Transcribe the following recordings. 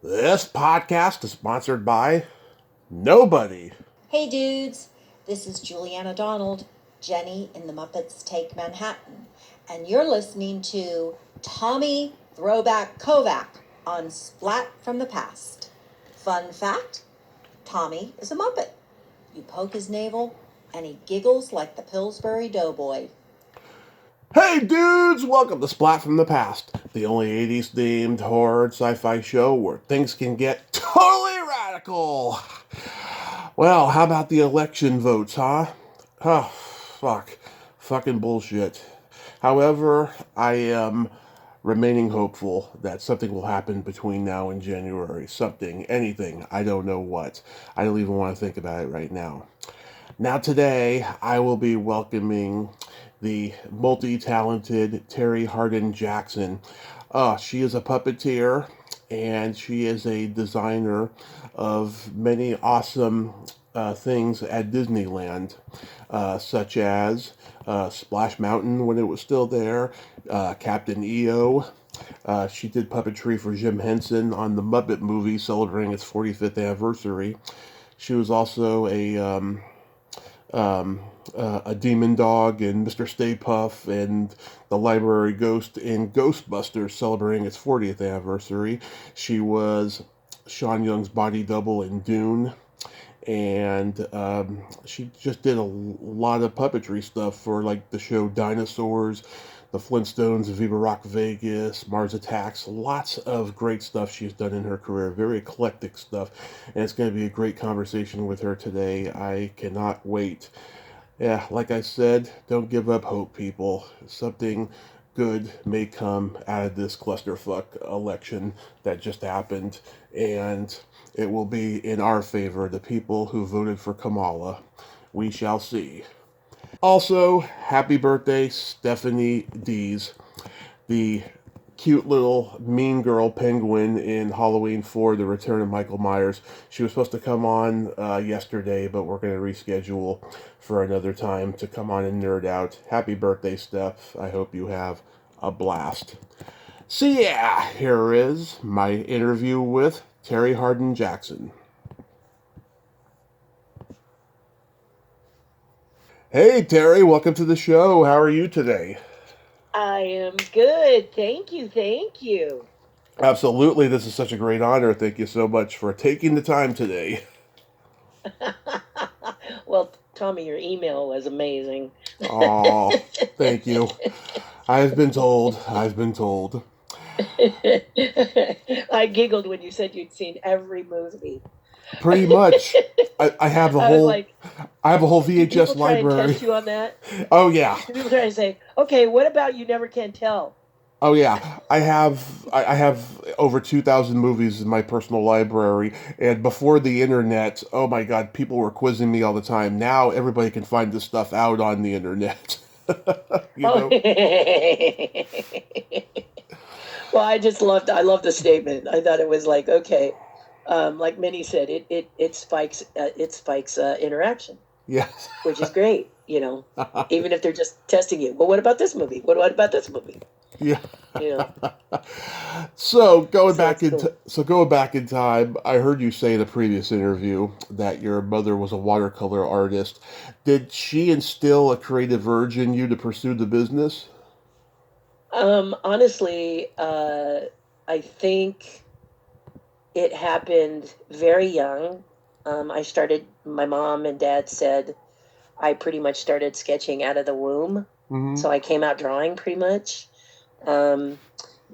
This podcast is sponsored by nobody. Hey dudes, this is Juliana Donald, Jenny in the Muppets Take Manhattan, and you're listening to Tommy Throwback Kovac on Splat from the Past. Fun fact, Tommy is a Muppet. You poke his navel and he giggles like the Pillsbury Doughboy. Hey dudes, welcome to Splat from the Past, the only 80s themed horror and sci-fi show where things can get totally radical. Well, how about the election votes, huh? Oh, fuck. Fucking bullshit. However, I am remaining hopeful that something will happen between now and January. Something, anything, I don't know what. I don't even want to think about it right now. Now today, I will be welcoming the multi-talented Terri Hardin Jackson. She is a puppeteer and she is a designer of many awesome things at Disneyland, such as Splash Mountain when it was still there, Captain EO. She did puppetry for Jim Henson on the Muppet Movie celebrating its 45th anniversary. She was also a demon dog in Mr. Stay Puft and the library ghost in Ghostbusters celebrating its 40th anniversary. She was Sean Young's body double in Dune. And she just did a lot of puppetry stuff for like the show Dinosaurs, the Flintstones, Viva Rock Vegas, Mars Attacks. Lots of great stuff she's done in her career. Very eclectic stuff. And it's going to be a great conversation with her today. I cannot wait. Yeah, like I said, don't give up hope, people. Something good may come out of this clusterfuck election that just happened, and it will be in our favor, the people who voted for Kamala. We shall see. Also, happy birthday, Stephanie Dees, the cute little mean girl penguin in Halloween 4, The Return of Michael Myers. She was supposed to come on yesterday, but we're going to reschedule for another time to come on and nerd out. Happy birthday, Steph. I hope you have a blast. So yeah, here is my interview with Terri Hardin Jackson. Hey Terri, welcome to the show. How are you today? I am good. Thank you. Thank you. Absolutely, this is such a great honor. Thank you so much for taking the time today. Well, Tommy, your email was amazing. Oh, thank you. I've been told. I've been told. I giggled when you said you'd seen every movie. Pretty much. I have a I was whole like, I have a whole do VHS people try and library. test you on that? Oh yeah. Do people try to say, okay, what about You Never Can Tell? Oh yeah. I have over 2,000 movies in my personal library, and before the internet, oh my god, people were quizzing me all the time. Now everybody can find this stuff out on the internet. you Oh. know. Well, I love the statement. I thought it was like, okay, like Minnie said, it spikes interaction, Yes. which is great, even if they're just testing you. Well, what about this movie? What about this movie? Yeah. You know, So going so back it's cool. going back in time, I heard you say in a previous interview that your mother was a watercolor artist. Did she instill a creative urge in you to pursue the business? Honestly, I think it happened very young. My mom and dad said I pretty much started sketching out of the womb. Mm-hmm. So I came out drawing pretty much. Um,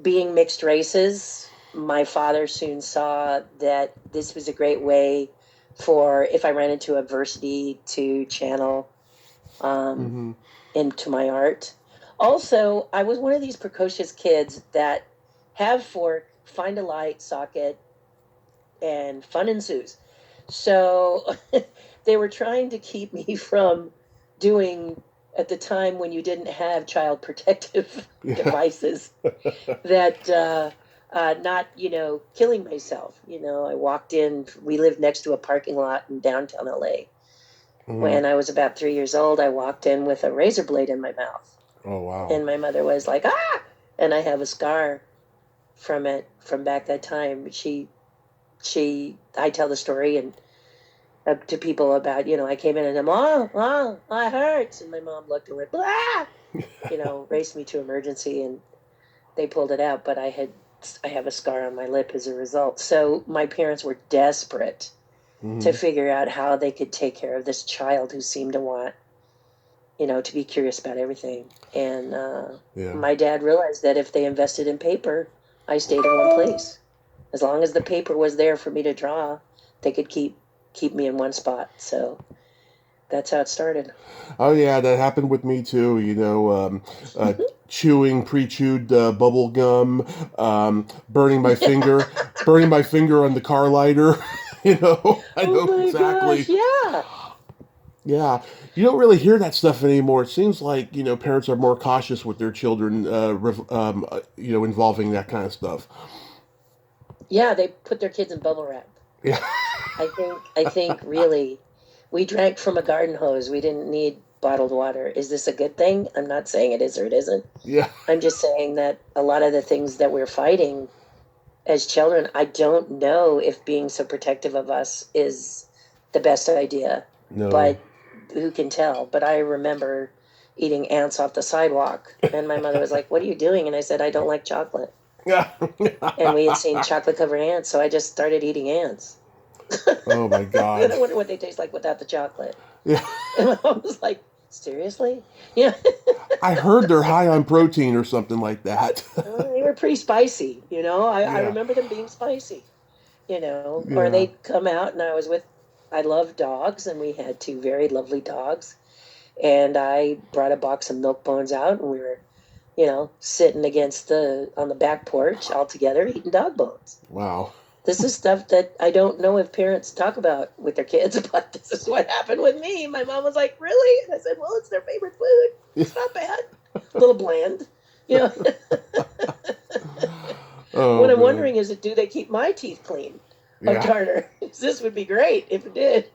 Being mixed races, my father soon saw that this was a great way for, if I ran into adversity, to channel um, Mm-hmm. into my art. Also, I was one of these precocious kids that have fork, find a light socket, and fun ensues. So they were trying to keep me from doing, at the time when you didn't have child protective Yeah. devices, that not, killing myself. I walked in, we lived next to a parking lot in downtown LA. Mm-hmm. When I was about 3 years old, I walked in with a razor blade in my mouth. Oh wow. And my mother was like, ah! And I have a scar from it from back that time. She I tell the story and to people about, I came in and I'm, oh, it hurts. And my mom looked and went, blah, raced me to emergency and they pulled it out. But I have a scar on my lip as a result. So my parents were desperate to figure out how they could take care of this child who seemed to want, to be curious about everything. And my dad realized that if they invested in paper, I stayed in one place. As long as the paper was there for me to draw, they could keep me in one spot. So that's how it started. Oh yeah, that happened with me too. Chewing pre-chewed bubble gum, burning my finger, burning my finger on the car lighter. I know exactly. Gosh, yeah. Yeah, you don't really hear that stuff anymore. It seems like parents are more cautious with their children, involving that kind of stuff. Yeah, they put their kids in bubble wrap. Yeah. I think really, we drank from a garden hose. We didn't need bottled water. Is this a good thing? I'm not saying it is or it isn't. Yeah. I'm just saying that a lot of the things that we're fighting as children, I don't know if being so protective of us is the best idea. No. But who can tell? But I remember eating ants off the sidewalk, and my mother was like, "What are you doing?" And I said, "I don't like chocolate." Yeah. And we had seen chocolate covered ants, so I just started eating ants. Oh my God. I wonder what they taste like without the chocolate. Yeah. And my mom was like, "Seriously?" Yeah. I heard they're high on protein or something like that. They were pretty spicy, I Yeah. remember them being spicy, or Yeah. they'd come out and I love dogs, and we had two very lovely dogs. And I brought a box of milk bones out, and we were, sitting on the back porch all together eating dog bones. Wow. This is stuff that I don't know if parents talk about with their kids, but this is what happened with me. My mom was like, "Really?" And I said, "Well, it's their favorite food. It's not bad. A little bland, Oh, What I'm man. wondering is, do they keep my teeth clean of Yeah. tartar? This would be great if it did.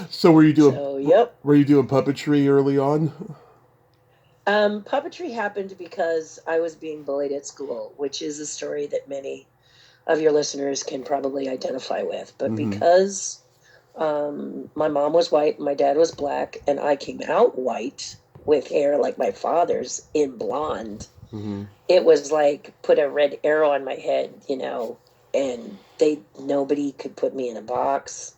So were you doing So, yep. puppetry early on? Puppetry happened because I was being bullied at school, which is a story that many of your listeners can probably identify with. But because my mom was white, my dad was black, and I came out white with hair like my father's in blonde, it was like put a red arrow on my head, and nobody could put me in a box.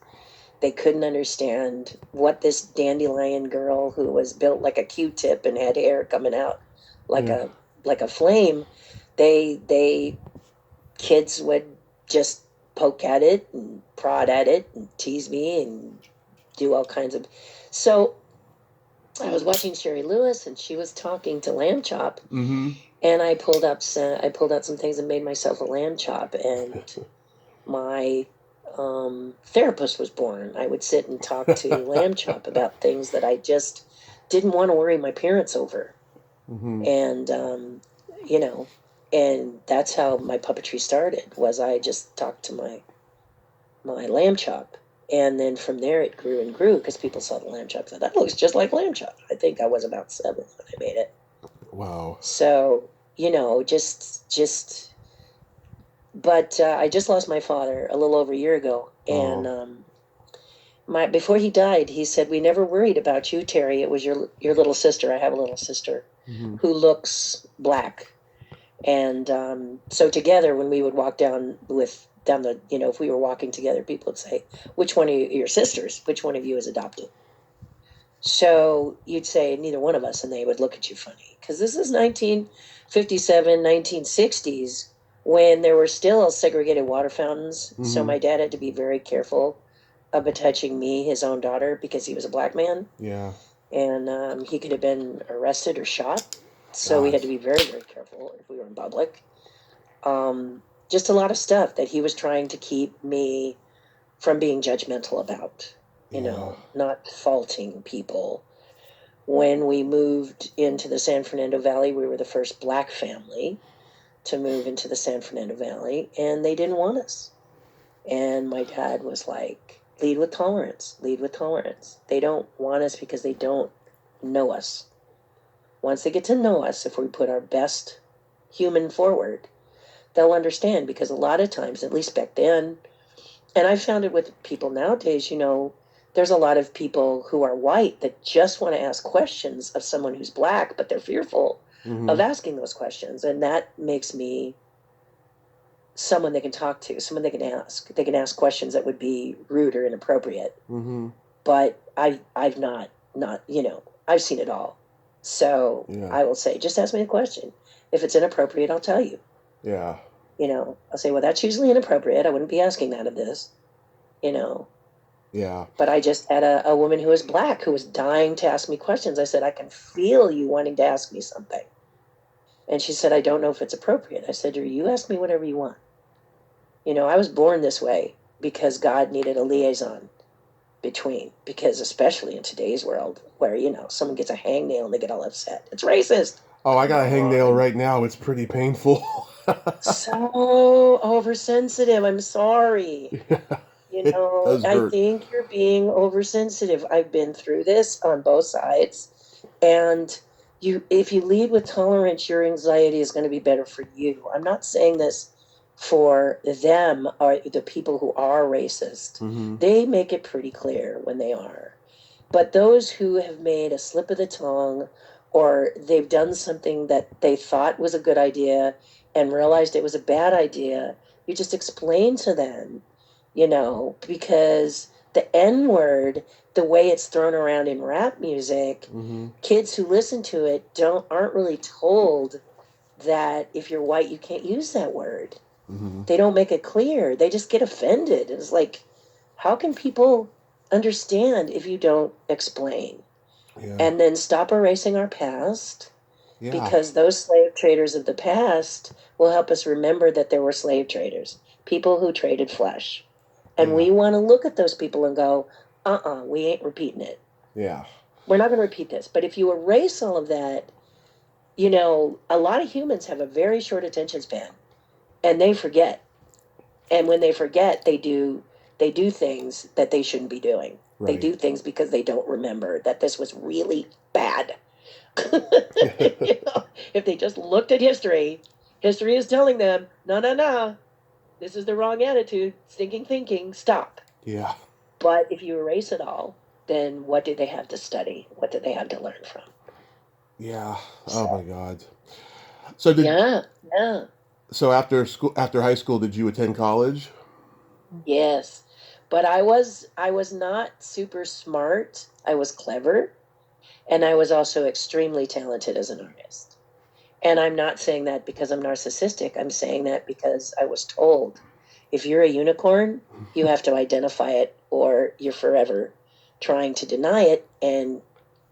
They couldn't understand what this dandelion girl who was built like a Q-tip and had hair coming out like a flame. They kids would just poke at it and prod at it and tease me and do all kinds of. So I was watching Sherry Lewis, and she was talking to Lamb Chop, and I pulled out some things and made myself a lamb chop, and my therapist was born. I would sit and talk to Lamb Chop about things that I just didn't want to worry my parents over. And, and that's how my puppetry started, was I just talked to my Lamb Chop. And then from there it grew and grew because people saw the Lamb Chop and said, "That looks just like Lamb Chop." I think I was about 7 when I made it. Wow. So, but I just lost my father a little over a year ago, and before he died, he said, "We never worried about you, Terry. It was your little sister." I have a little sister who looks black, and so together, when we would walk down the, if we were walking together, people would say, "Which one of your sisters? Which one of you is adopted?" So you'd say, "Neither one of us," and they would look at you funny, because this is 1957, 1960s. When there were still segregated water fountains. So my dad had to be very careful about touching me, his own daughter, because he was a black man. Yeah. And he could have been arrested or shot. So we had to be very, very careful if we were in public. Just a lot of stuff that he was trying to keep me from being judgmental about, not faulting people. When we moved into the San Fernando Valley, we were the first black family to move into the San Fernando Valley, and they didn't want us. And my dad was like, "Lead with tolerance, lead with tolerance. They don't want us because they don't know us. Once they get to know us, if we put our best human forward, they'll understand, because a lot of times, at least back then, and I've found it with people nowadays, there's a lot of people who are white that just want to ask questions of someone who's black, but they're fearful of asking those questions. And that makes me someone they can talk to, someone they can ask. They can ask questions that would be rude or inappropriate. But I've not, I've seen it all. So I will say, just ask me a question. If it's inappropriate, I'll tell you. Yeah. I'll say, well, that's usually inappropriate. I wouldn't be asking that of this, Yeah. But I just had a woman who was black who was dying to ask me questions. I said, I can feel you wanting to ask me something. And she said, I don't know if it's appropriate. I said, you ask me whatever you want. I was born this way because God needed a liaison because especially in today's world where, someone gets a hangnail and they get all upset. It's racist. Oh, I got a hangnail right now. It's pretty painful. So oversensitive. I'm sorry. I think you're being oversensitive. I've been through this on both sides. And if you lead with tolerance, your anxiety is going to be better for you. I'm not saying this for them or the people who are racist. They make it pretty clear when they are. But those who have made a slip of the tongue, or they've done something that they thought was a good idea and realized it was a bad idea, you just explain to them, because the N-word, the way it's thrown around in rap music, kids who listen to it aren't really told that if you're white, you can't use that word. They don't make it clear. They just get offended. It's like, how can people understand if you don't explain? Yeah. And then stop erasing our past, because those slave traders of the past will help us remember that there were slave traders, people who traded flesh. And we want to look at those people and go, we ain't repeating it. Yeah. We're not going to repeat this. But if you erase all of that, a lot of humans have a very short attention span, and they forget. And when they forget, they do things that they shouldn't be doing. Right. They do things because they don't remember that this was really bad. If they just looked at history is telling them, no, this is the wrong attitude, stinking thinking, stop. Yeah. But if you erase it all, then what do they have to study? What do they have to learn from? Yeah. Oh my God. So yeah. So after high school, did you attend college? Yes. But I was not super smart. I was clever. And I was also extremely talented as an artist. And I'm not saying that because I'm narcissistic. I'm saying that because I was told, if you're a unicorn, you have to identify it, or you're forever trying to deny it, and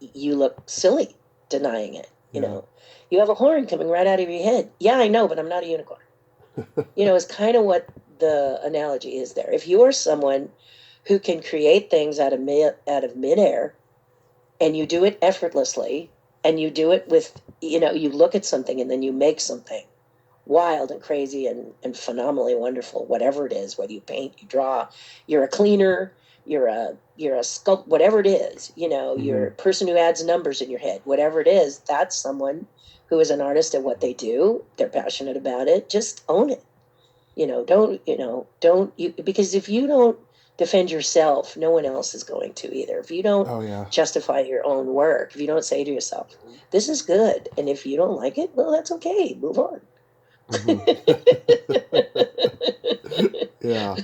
you look silly denying it. You have a horn coming right out of your head. Yeah, I know, but I'm not a unicorn. It's kind of what the analogy is there. If you are someone who can create things out of midair, and you do it effortlessly, and you do it with, you look at something and then you make something wild and crazy and phenomenally wonderful, whatever it is, whether you paint, you draw, you're a cleaner, you're a sculpt, whatever it is, you're a person who adds numbers in your head, whatever it is, that's someone who is an artist at what they do. They're passionate about it. Just own it. Because if you don't defend yourself, no one else is going to either. If you don't justify your own work, if you don't say to yourself, this is good, and if you don't like it, well, that's okay. Move on. Yeah.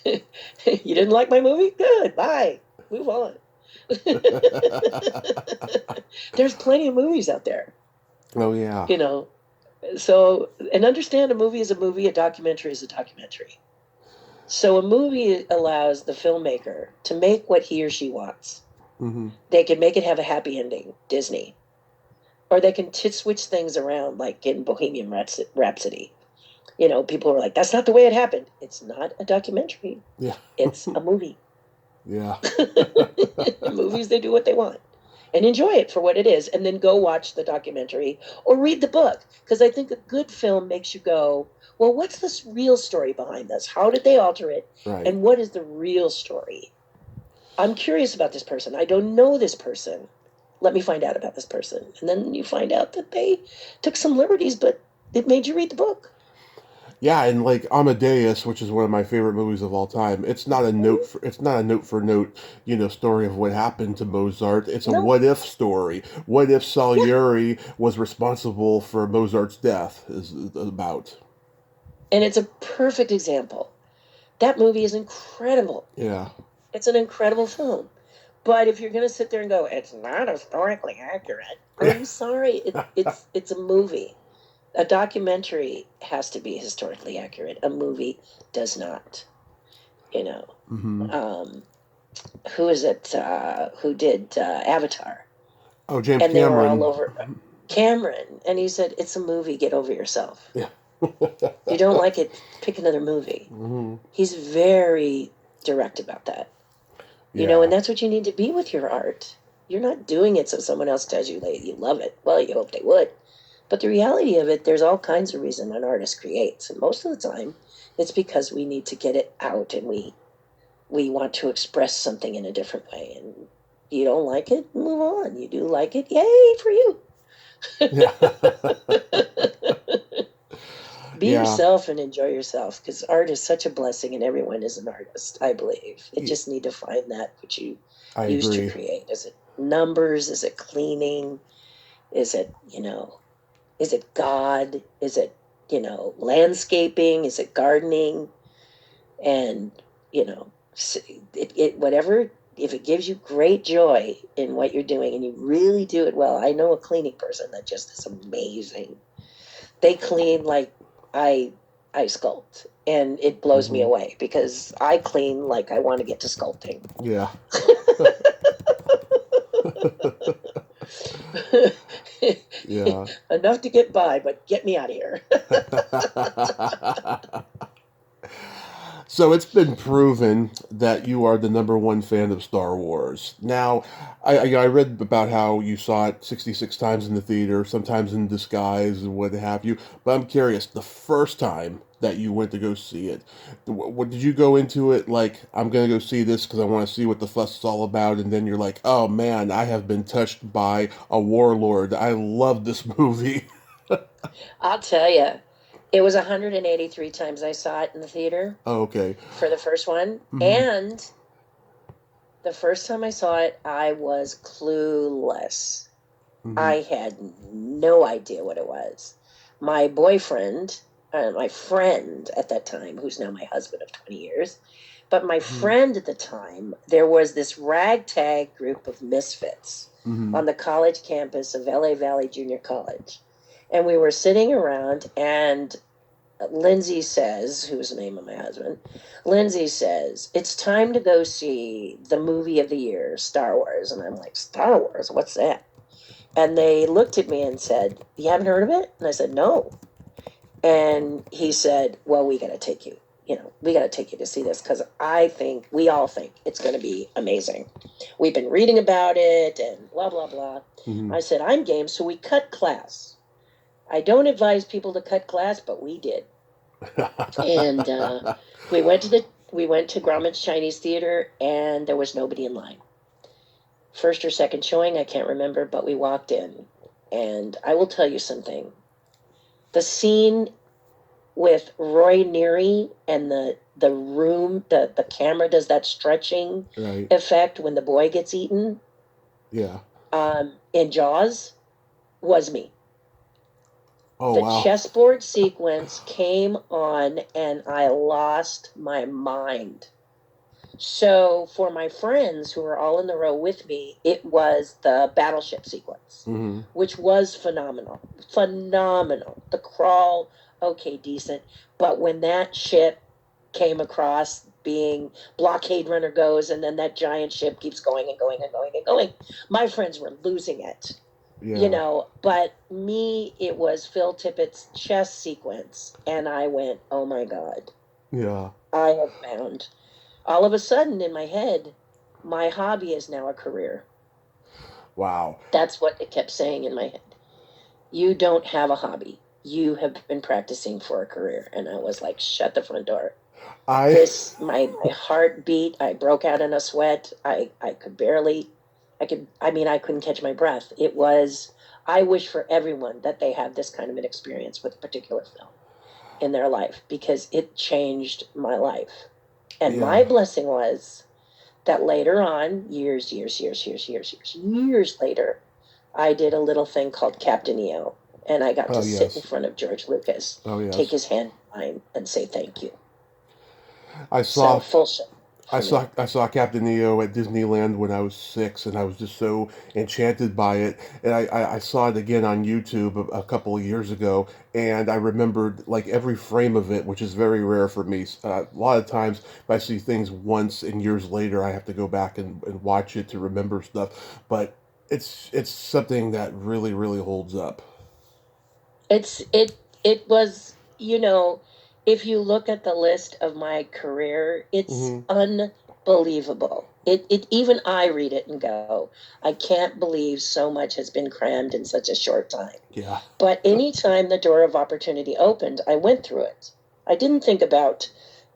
You didn't like my movie? Good. Bye. Move on. There's plenty of movies out there. Oh, yeah. So, and understand, a movie is a movie, a documentary is a documentary. So a movie allows the filmmaker to make what he or she wants. They can make it have a happy ending, Disney. Or they can switch things around, like in Bohemian Rhapsody. People are like, that's not the way it happened. It's not a documentary. Yeah. It's a movie. Yeah. Movies, they do what they want. And enjoy it for what it is. And then go watch the documentary or read the book. Because I think a good film makes you go, well, what's this real story behind this? How did they alter it? Right. And what is the real story? I'm curious about this person. I don't know this person. Let me find out about this person. And then you find out that they took some liberties, but It made you read the book. Yeah, and like Amadeus, which is one of my favorite movies of all time, it's not a note for note, story of what happened to Mozart. It's a No. what if story. What if Yeah. Salieri was responsible for Mozart's death is about. And it's a perfect example. That movie is incredible. Yeah. It's an incredible film. But if you're going to sit there and go, it's not historically accurate, I'm sorry. It's a movie. A documentary has to be historically accurate. A movie does not. You know, Mm-hmm. who is it? Who did Avatar? Oh, James And they were all Cameron. over Cameron, and he said, "It's a movie. Get over yourself. Yeah. If you don't like it, pick another movie." Mm-hmm. He's very direct about that. Yeah. And that's what you need to be with your art. You're not doing it so someone else tells you you love it. Well, you hope they would. But the reality of it, there's all kinds of reason an artist creates. And most of the time, it's because we need to get it out and we want to express something in a different way. And you don't like it, move on. You do like it, yay for you. Yeah. Be Yeah. yourself and enjoy yourself, because art is such a blessing and everyone is an artist, I believe. You just need to find that which you I use to agree. create. Is it numbers? Is it cleaning? Is it, is it God? Is it, landscaping? Is it gardening? And, whatever, if it gives you great joy in what you're doing and you really do it well. I know a cleaning person that just is amazing. They clean like I sculpt, and it blows me Mm-hmm. away because I clean like I want to get to sculpting. Yeah. Yeah. Enough to get by, but get me out of here. So it's been proven that you are the number one fan of Star Wars. Now, I read about how you saw it 66 times in the theater, sometimes in disguise and what have you. But I'm curious, the first time that you went to go see it, what did you go into it like? I'm gonna go see this because I want to see what the fuss is all about, and then you're like, oh man, I have been touched by a warlord. I love this movie. I'll tell you, it was 183 times I saw it in the theater Oh, okay. for the first one. Mm-hmm. And the first time I saw it, I was clueless. Mm-hmm. I had no idea what it was. My boyfriend, my friend at that time, who's now my husband of 20 years, but my Mm-hmm. friend at the time, there was this ragtag group of misfits Mm-hmm. on the college campus of LA Valley Junior College. And we were sitting around, and Lindsay says, who's the name of my husband, Lindsay says, it's time to go see the movie of the year, Star Wars. And I'm like, Star Wars? What's that? And they looked at me and said, you haven't heard of it? And I said, no. And he said, well, we got to take you. We got to take you to see this because we all think it's going to be amazing. We've been reading about it and blah, blah, blah. Mm-hmm. I said, I'm game. So we cut class. I don't advise people to cut class, but we did. And we went to Grauman's Chinese Theater, and there was nobody in line. First or second showing, I can't remember, but we walked in. And I will tell you something. The scene with Roy Neary and the room, the camera does that stretching Right. effect when the boy gets eaten. Yeah. In Jaws was me. Oh, The wow. chessboard sequence came on and I lost my mind. So for my friends who were all in the row with me, it was the battleship sequence, Mm-hmm. which was phenomenal. Phenomenal. The crawl, okay, decent. But when that ship came across, being blockade runner goes, and then that giant ship keeps going and going and going and going, my friends were losing it. Yeah. But me, it was Phil Tippett's chess sequence, and I went, oh my God, Yeah. I have found. All of a sudden in my head, my hobby is now a career. Wow. That's what it kept saying in my head. You don't have a hobby. You have been practicing for a career. And I was like, shut the front door. My heart beat. I broke out in a sweat. I couldn't catch my breath. I wish for everyone that they have this kind of an experience with a particular film in their life, because it changed my life. And my Yeah. blessing was that later on, years later, I did a little thing called Captain EO, and I got to Oh sit in yes. front of George Lucas, Oh take yes. his hand in mine, and say thank you. I So saw full show I for me. saw I saw Captain Neo at Disneyland when I was 6, and I was just so enchanted by it. And I saw it again on YouTube a couple of years ago, and I remembered like every frame of it, which is very rare for me. A lot of times, if I see things once and years later, I have to go back and watch it to remember stuff. But it's something that really holds up. It was, if you look at the list of my career, it's Hmm. unbelievable. It even I read it and go, I can't believe so much has been crammed in such a short time. Yeah. But anytime the door of opportunity opened, I went through it. I didn't think about,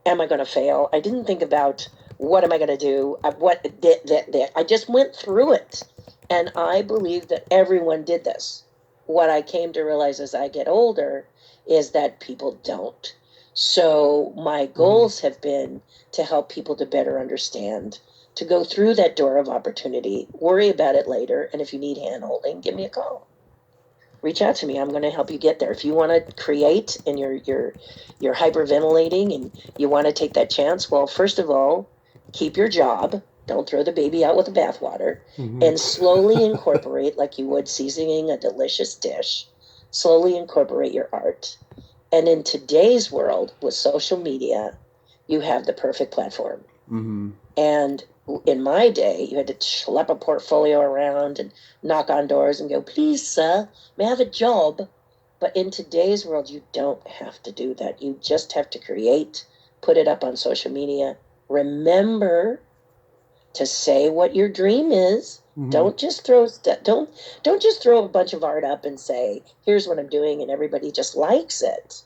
am I going to fail? I didn't think about, what am I going to do? I just went through it. And I believe that everyone did this. What I came to realize as I get older is that people don't. So my Hmm. goals have been to help people to better understand, to go through that door of opportunity, worry about it later, and if you need hand holding, give me a call. Reach out to me. I'm going to help you get there. If you want to create and you're hyperventilating and you want to take that chance, well, first of all, keep your job. Don't throw the baby out with the bathwater, Hmm. and slowly incorporate, like you would seasoning a delicious dish. Slowly incorporate your art. And in today's world with social media, you have the perfect platform. Hmm. And in my day, you had to schlep a portfolio around and knock on doors and go, please, sir, may I have a job? But in today's world, you don't have to do that. You just have to create, put it up on social media. Remember to say what your dream is. Hmm. Don't just throw don't just throw a bunch of art up and say, here's what I'm doing, and everybody just likes it.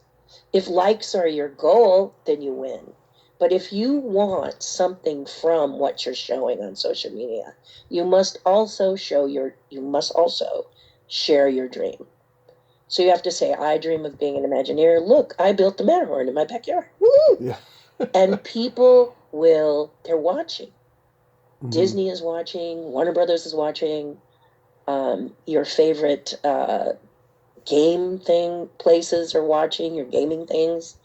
If likes are your goal, then you win. But if you want something from what you're showing on social media, you must also share your dream. So you have to say, I dream of being an Imagineer. Look, I built the Matterhorn in my backyard. Woo! Yeah. And they're watching. Hmm. Disney is watching, Warner Brothers is watching, your favorite game thing places are watching, your gaming things.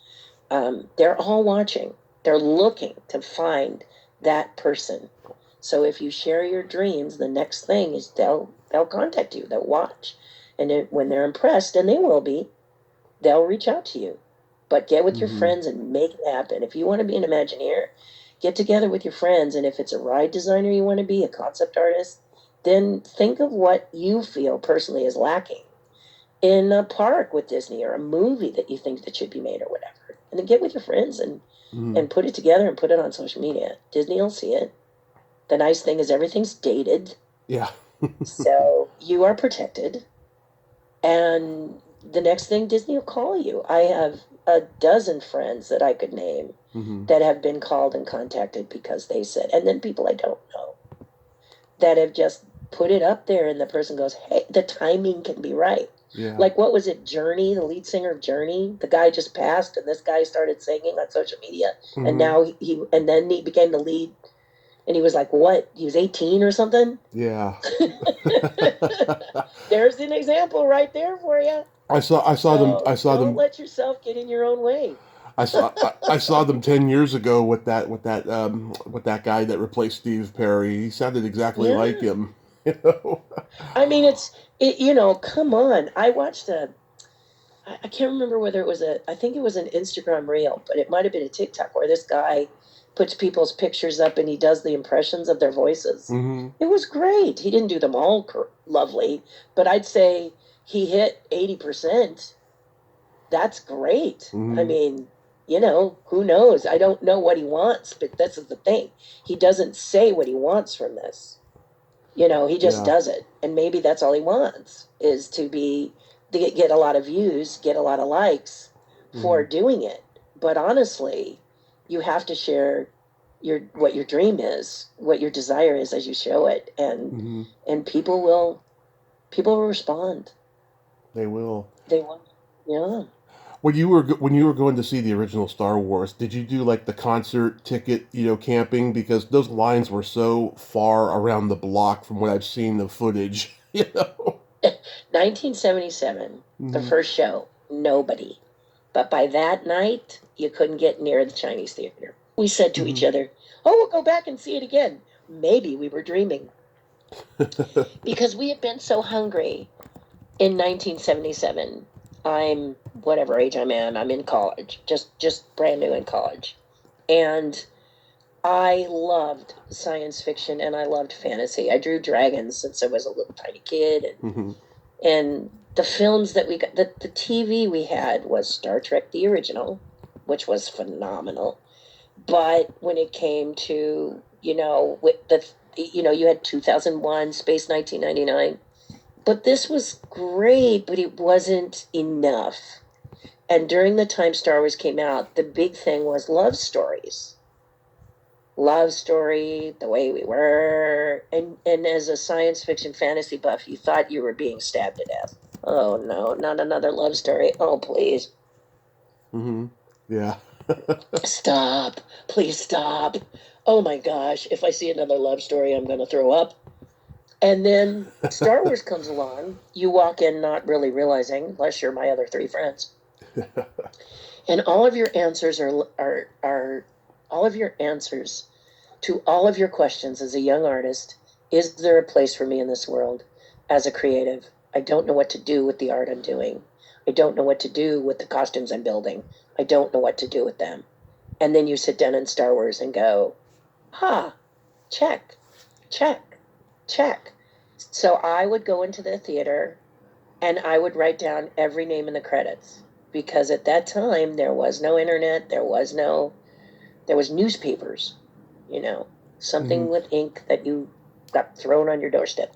They're all watching. They're looking to find that person. So if you share your dreams, the next thing is they'll contact you. They'll watch, and when they're impressed, and they will be, they'll reach out to you. But get with your Hmm. friends and make it happen. If you want to be an Imagineer, get together with your friends. And if it's a ride designer you want to be, a concept artist, then think of what you feel personally is lacking in a park with Disney, or a movie that you think that should be made, or whatever. And then get with your friends Hmm. and put it together and put it on social media. Disney will see it. The nice thing is everything's dated, Yeah. so you are protected. And the next thing, Disney will call you. I have a dozen friends that I could name Hmm. that have been called and contacted because they said, and then people I don't know that have just put it up there, and the person goes, hey, the timing can be right. Yeah. Like, what was it, Journey, the lead singer of Journey? The guy just passed, and this guy started singing on social media, and Hmm. now and then he became the lead, and he was like, what? He was 18 or something? Yeah. There's an example right there for you. I So saw don't them let yourself get in your own way. I saw them 10 years ago with that guy that replaced Steve Perry. He sounded exactly like Yeah. him. You know? I mean, come on. I can't remember whether I think it was an Instagram reel, but it might have been a TikTok where this guy puts people's pictures up and he does the impressions of their voices. Hmm. It was great. He didn't do them all lovely, but I'd say he hit 80%. That's great. I Hmm. mean, who knows? I don't know what he wants, but this is the thing. He doesn't say what he wants from this. He just Yeah. does it. And maybe that's all he wants, is to get a lot of views, get a lot of likes Hmm. for doing it. But honestly, you have to share what your dream is, what your desire is as you show it. And Hmm. and people will People will respond. They will. They want, yeah. When you were going to see the original Star Wars, did you do like the concert ticket, camping? Because those lines were so far around the block from what I've seen the footage, 1977, the Hmm. first show, nobody. But by that night, you couldn't get near the Chinese theater. We said to each Hmm. other, oh, we'll go back and see it again. Maybe we were dreaming. Because we had been so hungry in 1977. I'm whatever age I'm in. I'm in college, just brand new in college, and I loved science fiction and I loved fantasy. I drew dragons since I was a little tiny kid, Hmm. and the films that we got, the TV we had was Star Trek the original, which was phenomenal. But when it came to with you had 2001 Space 1999, but this was great, but it wasn't enough. And during the time Star Wars came out, the big thing was love stories. Love story, the way we were. And as a science fiction fantasy buff, you thought you were being stabbed to death. Oh no, not another love story. Oh, please. Hmm. Yeah. Stop. Please stop. Oh my gosh. If I see another love story, I'm going to throw up. And then Star Wars comes along. You walk in not really realizing, unless you're my other three friends, and all of your answers are all of your answers to all of your questions as a young artist. Is there a place for me in this world as a creative? I don't know what to do with the art I'm doing. I don't know what to do with the costumes I'm building. I don't know what to do with them. And then you sit down in Star Wars and go, check, check, check. So I would go into the theater and I would write down every name in the credits, because at that time there was no internet, there was newspapers, Hmm. something with ink that you got thrown on your doorstep.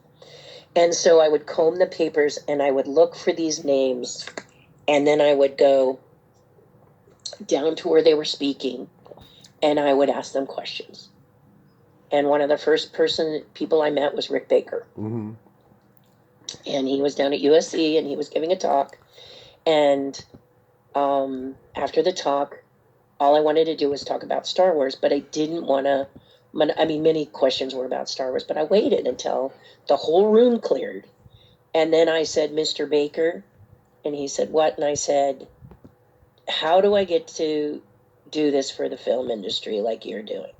And so I would comb the papers and I would look for these names, and then I would go down to where they were speaking and I would ask them questions. And one of the first people I met was Rick Baker. Hmm. And he was down at USC and he was giving a talk. And after the talk, all I wanted to do was talk about Star Wars, but I didn't want to. I mean, many questions were about Star Wars, but I waited until the whole room cleared. And then I said, Mr. Baker. And he said, what? And I said, how do I get to do this for the film industry like you're doing?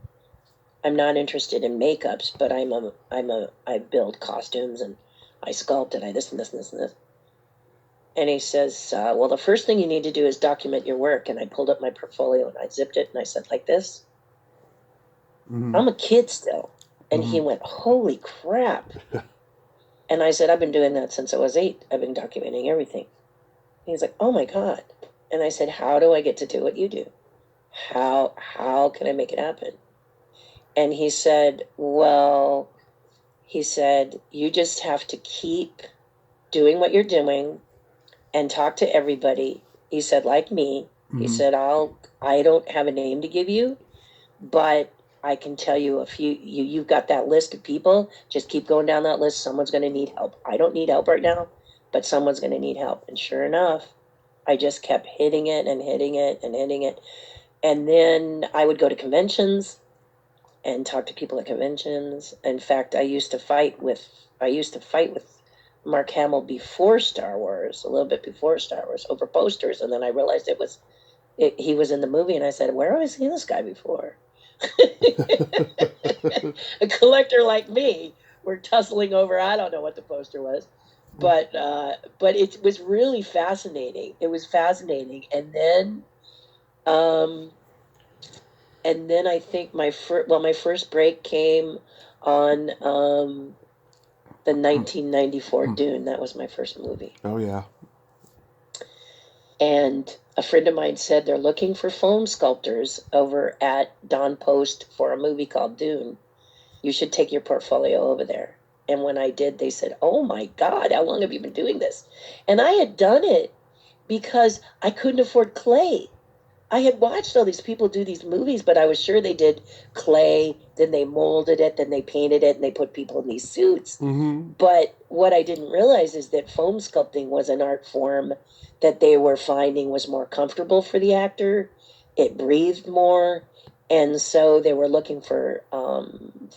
I'm not interested in makeups, but I build costumes and I sculpt and I this and this and this and this. And he says, well, the first thing you need to do is document your work. And I pulled up my portfolio and I zipped it and I said, like this. Hmm. I'm a kid still. And Hmm. he went, holy crap. And I said, I've been doing that since I was 8. I've been documenting everything. He's like, oh my God. And I said, how do I get to do what you do? How can I make it happen? And he said, you just have to keep doing what you're doing and talk to everybody. He said, like me. He Hmm. said, I don't have a name to give you, but I can tell you a few. You've got that list of people. Just keep going down that list. Someone's going to need help. I don't need help right now, but someone's going to need help. And sure enough, I just kept hitting it and hitting it and hitting it. And then I would go to conventions and talk to people at conventions. In fact, I used to fight with Mark Hamill before Star Wars, a little bit before Star Wars, over posters, and then I realized he was in the movie, and I said, "Where have I seen this guy before?" A collector like me, we're tussling over. I don't know what the poster was, but it was really fascinating. It was fascinating, um, and then I think my first break came on the 1994 Dune. That was my first movie. Oh yeah. And a friend of mine said they're looking for foam sculptors over at Don Post for a movie called Dune. You should take your portfolio over there. And when I did, they said, oh my God, how long have you been doing this? And I had done it because I couldn't afford clay. I had watched all these people do these movies, but I was sure they did clay, then they molded it, then they painted it, and they put people in these suits. Mm-hmm. But what I didn't realize is that foam sculpting was an art form that they were finding was more comfortable for the actor. It breathed more. And so they were looking for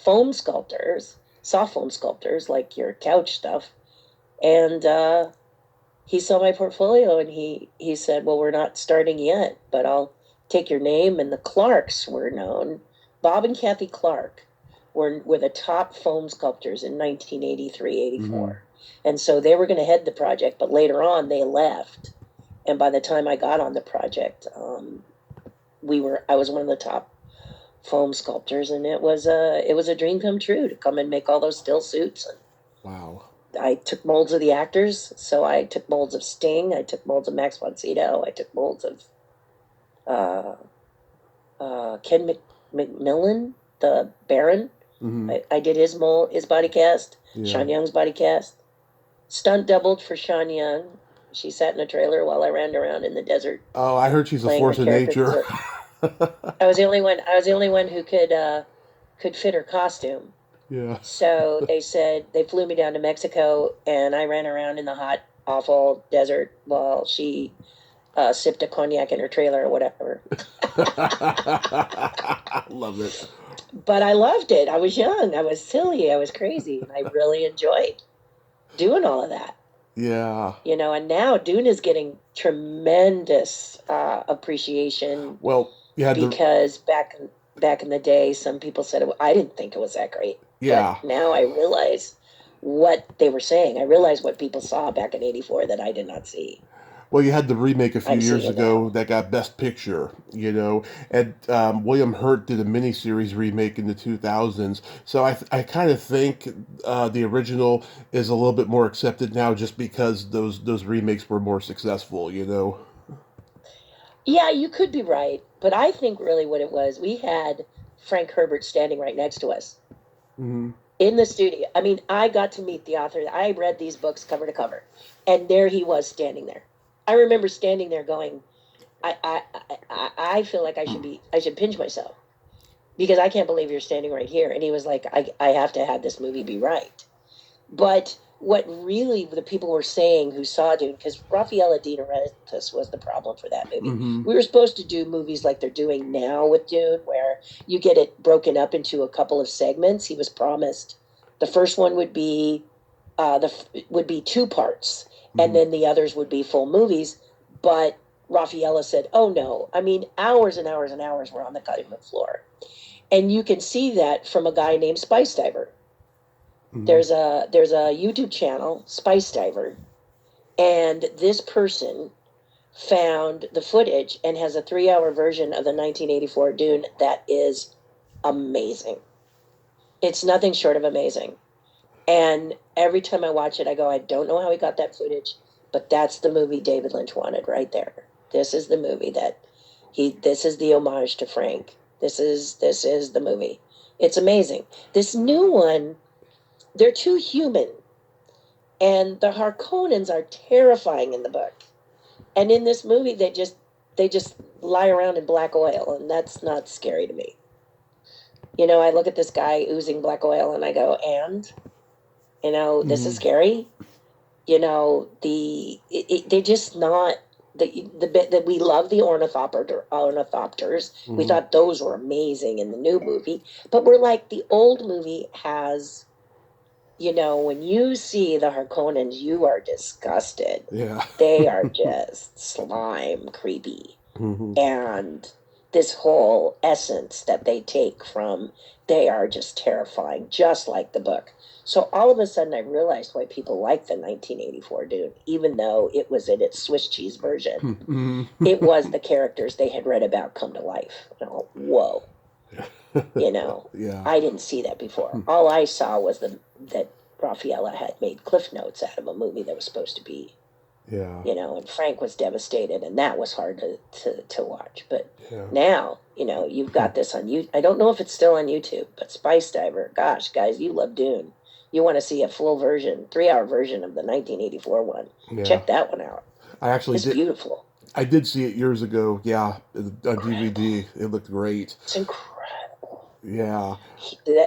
foam sculptors, soft foam sculptors, like your couch stuff. And he saw my portfolio and he said, well, we're not starting yet, but I'll take your name. And the Clarks were known. Bob and Kathy Clark were the top foam sculptors in 1983, 84. Mm-hmm. And so they were going to head the project, but later on they left. And by the time I got on the project, I was one of the top foam sculptors, and it was a dream come true to come and make all those still suits. And Wow. I took molds of the actors, so I took molds of Sting, I took molds of Max von Sydow, I took molds of Ken McMillan, the Baron. Mm-hmm. I did his body cast, Yeah. Sean Young's body cast. Stunt doubled for Sean Young. She sat in a trailer while I ran around in the desert. Oh, I heard she's a playing force the of nature. I was the only one who could fit her costume. Yeah. So they said they flew me down to Mexico, and I ran around in the hot, awful desert while she sipped a cognac in her trailer or whatever. Love it. But I loved it. I was young. I was silly. I was crazy. And I really enjoyed doing all of that. Yeah. You know, and now Dune is getting tremendous appreciation. Well, yeah. Because back in the day, some people said I didn't think it was that great. Yeah. But now I realize what they were saying. I realize what people saw back in '84 that I did not see. Well, you had the remake a few I'm years seeing it ago now. that got Best Picture, and William Hurt did a miniseries remake in the 2000s. So I kind of think the original is a little bit more accepted now just because those remakes were more successful, Yeah, you could be right, but I think really what it was, we had Frank Herbert standing right next to us Mm-hmm. in the studio. I mean, I got to meet the author. I read these books cover to cover, and there he was standing there. I remember standing there going, I feel like I should pinch myself because I can't believe you're standing right here. And he was like, I have to have this movie be right. But what really the people were saying who saw Dune, because Raffaella Di Laurentiis was the problem for that movie. Mm-hmm. We were supposed to do movies like they're doing now with Dune, where you get it broken up into a couple of segments. He was promised the first one would be would be two parts, Mm-hmm. and then the others would be full movies. But Raffaella said, "Oh no! I mean, hours and hours and hours were on the cutting room floor." And you can see that from a guy named Spice Diver. Mm-hmm. There's a YouTube channel, Spice Diver, and this person found the footage and has a 3-hour version of the 1984 Dune that is amazing. It's nothing short of amazing. And every time I watch it, I go, I don't know how he got that footage, but that's the movie David Lynch wanted right there. This is the movie this is the homage to Frank. This is the movie. It's amazing. This new one, they're too human. And the Harkonnens are terrifying in the book. And in this movie, they just lie around in black oil, and that's not scary to me. I look at this guy oozing black oil, and I go, and this is scary. They're just not the bit that we love the ornithopters. Mm-hmm. We thought those were amazing in the new movie, but we're like the old movie has. When you see the Harkonnens, you are disgusted. Yeah. They are just slime, creepy. Mm-hmm. And this whole essence that they take from, they are just terrifying, just like the book. So all of a sudden I realized why people like the 1984 Dune, even though it was in its Swiss cheese version. Mm-hmm. It was the characters they had read about come to life. Whoa. Yeah. I didn't see that before. All I saw was that Raffaella had made cliff notes out of a movie that was supposed to be, Yeah. and Frank was devastated, and that was hard to watch. But Yeah. now, you've got this on YouTube. I don't know if it's still on YouTube, but Spice Diver, gosh, guys, you love Dune. You want to see a full version, 3-hour version of the 1984 one. Yeah. Check that one out. I actually It's did. beautiful. I did see it years ago. Yeah, on DVD. It looked great. It's incredible. Yeah.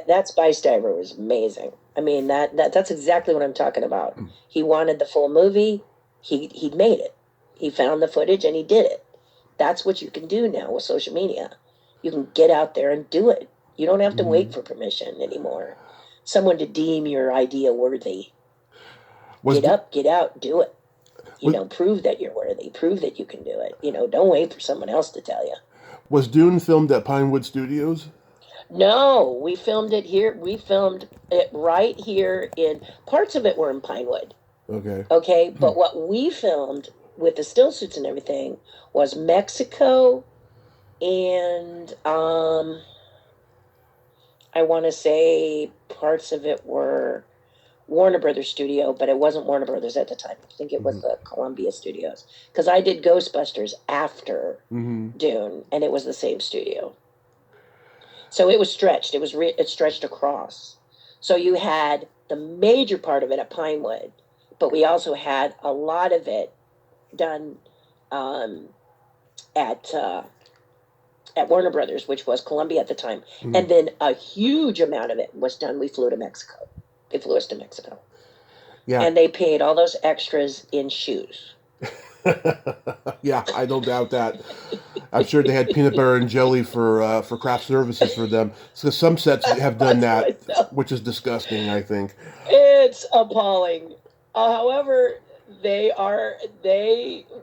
That Spice Diver was amazing. I mean, that's exactly what I'm talking about. He wanted the full movie. He made it. He found the footage and he did it. That's what you can do now with social media. You can get out there and do it. You don't have to wait for permission anymore. Someone to deem your idea worthy. Was Get up, get out, do it. was, Prove that you're worthy. Prove that you can do it. Don't wait for someone else to tell you. was Dune filmed at Pinewood Studios? No, we filmed it here. We filmed it right here in parts of it were in Pinewood. Okay. Okay, but what we filmed with the still suits and everything was Mexico and I want to say parts of it were Warner Brothers studio, but it wasn't Warner Brothers at the time. I think it was the Columbia Studios because I did Ghostbusters after Dune, and it was the same studio. So it was stretched. It stretched across. So you had the major part of it at Pinewood, but we also had a lot of it done at Warner Brothers, which was Columbia at the time, and then a huge amount of it was done. We flew to Mexico. They flew us to Mexico. Yeah. And they paid all those extras in shoes. Yeah, I don't doubt that. I'm sure they had peanut butter and jelly for craft services for them. So some sets have done that, which is disgusting, I think. It's appalling. However, they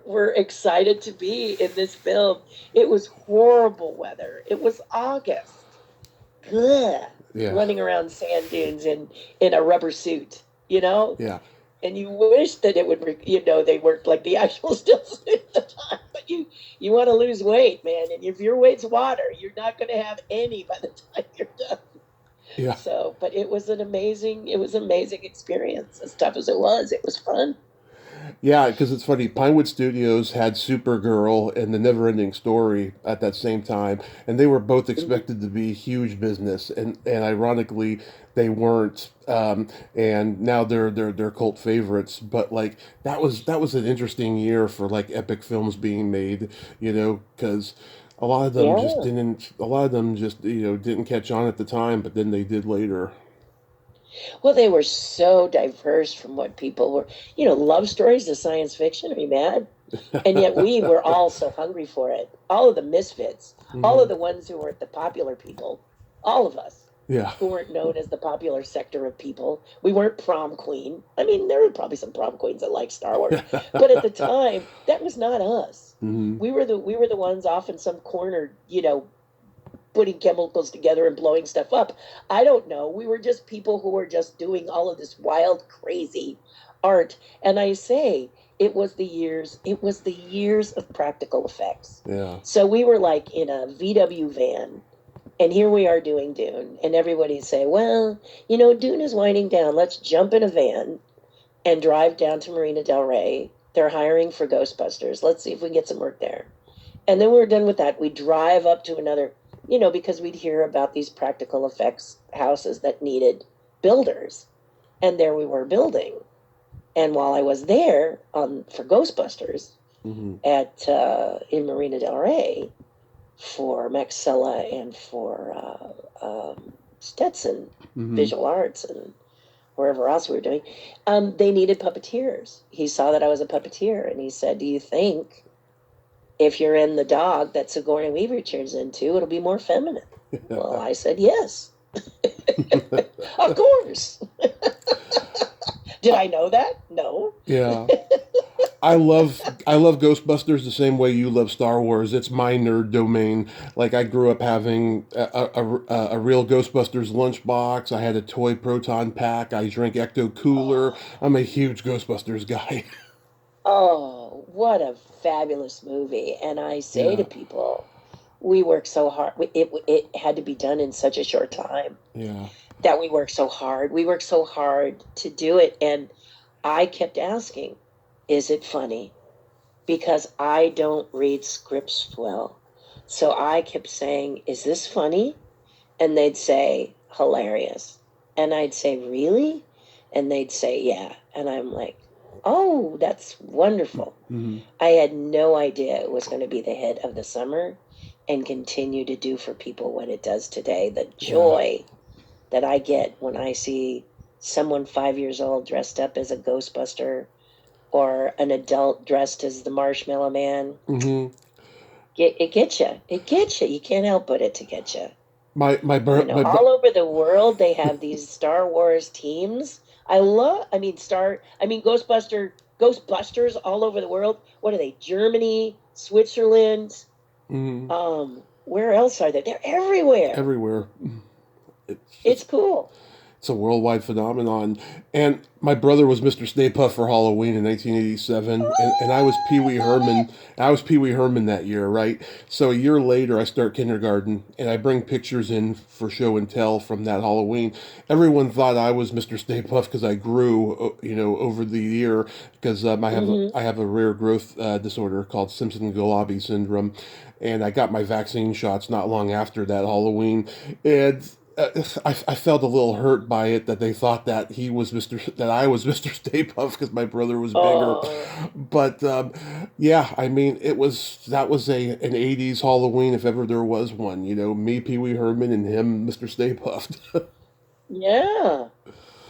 were excited to be in this film. It was horrible weather. It was August. Ugh. Yeah. Running around sand dunes in a rubber suit, Yeah. And you wish that it would, they worked like the actual still suit at the time. But you want to lose weight, man. And if your weight's water, you're not going to have any by the time you're done. Yeah. So, but it was an amazing experience. As tough as it was fun. Yeah, because it's funny. Pinewood Studios had Supergirl and The Neverending Story at that same time, and they were both expected to be huge business, and ironically, they weren't. And now they're cult favorites. But like that was an interesting year for like epic films being made, because a lot of them just didn't. A lot of them just didn't catch on at the time, but then they did later. Well, they were so diverse from what people were, love stories to science fiction. Are you mad? And yet we were all so hungry for it. All of the misfits, all of the ones who weren't the popular people, all of us. Yeah. Who weren't known as the popular sector of people. We weren't prom queen. I mean, there were probably some prom queens that liked Star Wars, but at the time, that was not us. We were the ones off in some corner, putting chemicals together and blowing stuff up. I don't know. We were just people who were just doing all of this wild, crazy art. And I say it was the years of practical effects. Yeah. So we were like in a VW van, and here we are doing Dune, and everybody say, well, Dune is winding down. Let's jump in a van and drive down to Marina Del Rey. They're hiring for Ghostbusters. Let's see if we can get some work there. And then we're done with that. We drive up to another, because we'd hear about these practical effects houses that needed builders. And there we were building. And while I was there for Ghostbusters in Marina Del Rey for Maxella and for Stetson Visual Arts and wherever else we were doing, they needed puppeteers. He saw that I was a puppeteer, and he said, do you think if you're in the dog that Sigourney Weaver turns into, it'll be more feminine? Well, I said, yes. Of course. Did I know that? No. Yeah. I love Ghostbusters the same way you love Star Wars. It's my nerd domain. Like I grew up having a real Ghostbusters lunchbox. I had a toy proton pack. I drank Ecto Cooler. I'm a huge Ghostbusters guy. Oh, what a fabulous movie. And I say to people, we worked so hard. It had to be done in such a short time. Yeah. That we worked so hard. We worked so hard to do it. And I kept asking, is it funny? Because I don't read scripts well. So I kept saying, is this funny? And they'd say, hilarious. And I'd say, really? And they'd say, yeah. And I'm like, Oh, that's wonderful. Mm-hmm. I had no idea it was going to be the hit of the summer and continue to do for people what it does today. The Yeah. joy that I get when I see someone 5 years old dressed up as a Ghostbuster or an adult dressed as the Marshmallow Man. Mm-hmm. It gets you. It gets you. You can't help but it to get you. You know, My all over the world they have these Star Wars teams. Ghostbusters all over the world. What are they? Germany, Switzerland. mm, Where else are they? They're everywhere. everywhere. It's, It's it's cool. It's a worldwide phenomenon. And my brother was Mr. Stay Puft for Halloween in 1987, and I was Pee Wee Oh, I love Herman. I was Pee Wee Herman that year, right? So a year later, I start kindergarten, and I bring pictures in for show and tell from that Halloween. Everyone thought I was Mr. Stay Puft because I grew, over the year. Because it. Mm-hmm. I have a rare growth disorder called Simpson-Galabi syndrome, and I got my vaccine shots not long after that Halloween, and I felt a little hurt by it that they thought that I was Mr. Stay Puft because my brother was bigger. Oh, But yeah, I mean, that was an '80s Halloween if ever there was one. Me, Pee Wee Herman, and him, Mr. Stay Puft. yeah.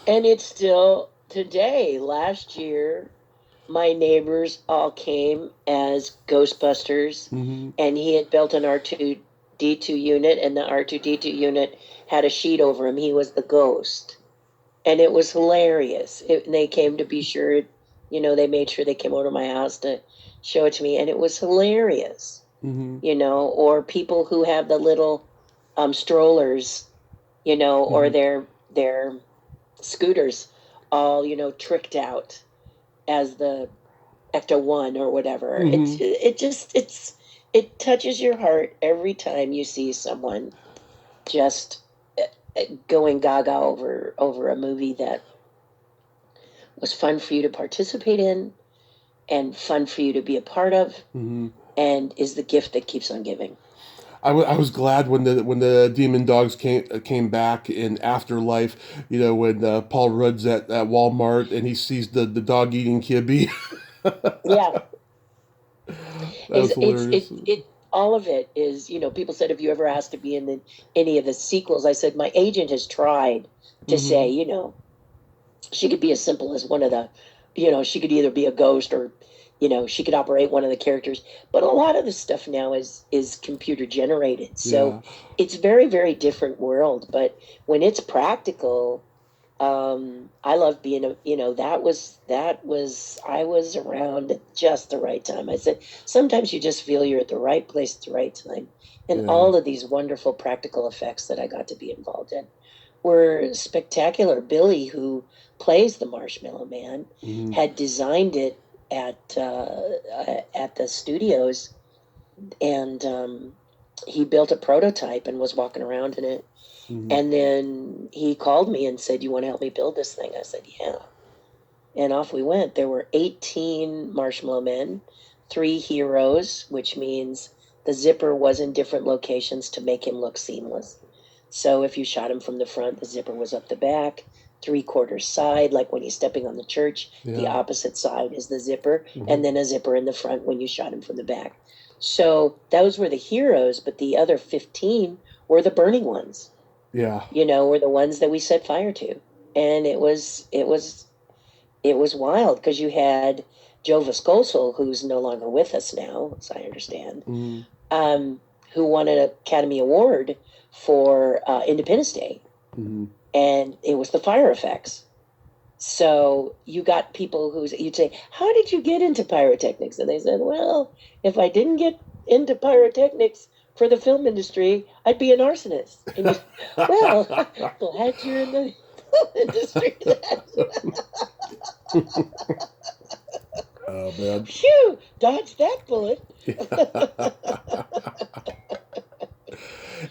And it's still today. Last year, my neighbors all came as Ghostbusters, hmm and he had built an R2D2 unit, and the R2D2 unit had a sheet over him. He was the ghost. And it was hilarious. They came to be sure, they made sure they came over to my house to show it to me, and it was hilarious. hmm Or people who have the little strollers, or hmm their scooters all, tricked out as the Ecto One or whatever. hmm It touches your heart every time you see someone just going gaga over a movie that was fun for you to participate in and fun for you to be a part of hmm and is the gift that keeps on giving. I was glad when the Demon Dogs came back in Afterlife. When Paul Rudd's at Walmart and he sees the dog eating Kibby. Yeah, That was hilarious. it all of it is, people said, have you ever asked to be in any of the sequels? I said, my agent has tried to say, hmm she could be as simple as one of the, she could either be a ghost or, she could operate one of the characters. But a lot of the stuff now is computer generated. So Yeah. it's very, very different world. But when it's practical, I love being I was around at just the right time. I said, sometimes you just feel you're at the right place at the right time. And Yeah. all of these wonderful practical effects that I got to be involved in were spectacular. Billy, who plays the Marshmallow Man, hmm had designed it at the studios, and he built a prototype and was walking around in it. hmm And then he called me and said, "You want to help me build this thing?" I said, "Yeah." And off we went. There were 18 Marshmallow Men, 3 heroes, which means the zipper was in different locations to make him look seamless. So if you shot him from the front, the zipper was up the back, 3/4 side, like when he's stepping on the church, the Yeah. opposite side is the zipper, hmm and then a zipper in the front when you shot him from the back. So those were the heroes, but the other 15 were the burning ones, Yeah. were the ones that we set fire to. And it was wild because you had Joe Viscoso, who's no longer with us now, as I understand, hmm um, who won an Academy Award for Independence Day, hmm and it was the fire effects. So you got people you'd say, "How did you get into pyrotechnics?" And they said, "Well, if I didn't get into pyrotechnics for the film industry, I'd be an arsonist." And you, well, glad you're in the film industry. Oh man. Phew, dodge that bullet.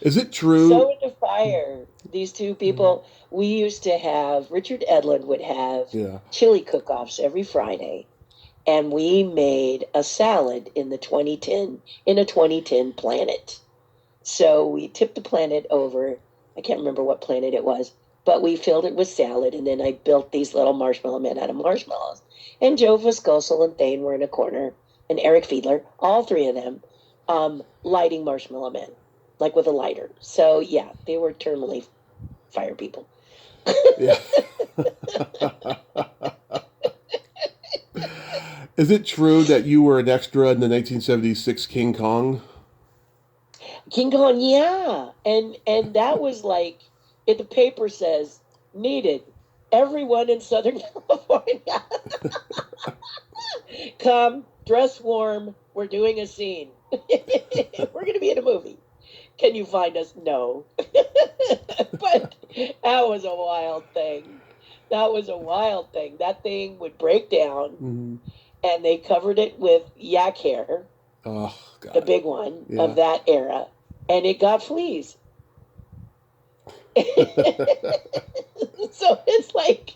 Is it true? So into fire. These two people, we used to have, Richard Edlund would have Yeah. chili cook-offs every Friday, and we made a salad in a 2010 Planet. So we tipped the planet over. I can't remember what planet it was, but we filled it with salad, and then I built these little marshmallow men out of marshmallows. And Joe Viscoso and Thane were in a corner, and Eric Fiedler, all three of them, lighting marshmallow men, like with a lighter. So yeah, they were terminally fire people. Yeah. Is it true that you were an extra in the 1976 King Kong? King Kong, yeah. And that was like, if the paper says needed, everyone in Southern California, come, dress warm, we're doing a scene. We're going to be in a movie. Can you find us? No. But that was a wild thing. That was a wild thing. That thing would break down, Mm-hmm. and they covered it with yak hair, Oh, God. the big one Yeah. of that era, and it got fleas. So it's like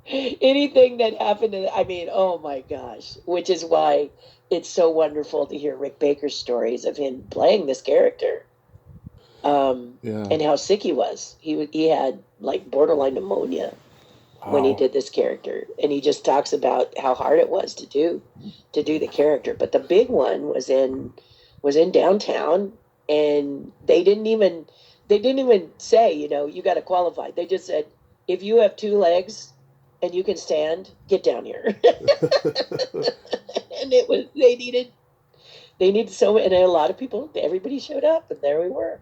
anything that happened to, I mean, oh my gosh, which is why it's so wonderful to hear Rick Baker's stories of him playing this character. Yeah. And how sick he was. He had like borderline pneumonia when he Wow. did this character, and he just talks about how hard it was to do the character. But the big one was in downtown, and they didn't even say, you got to qualify. They just said, if you have two legs and you can stand, get down here. And they needed so, and a lot of people, everybody showed up, and there we were.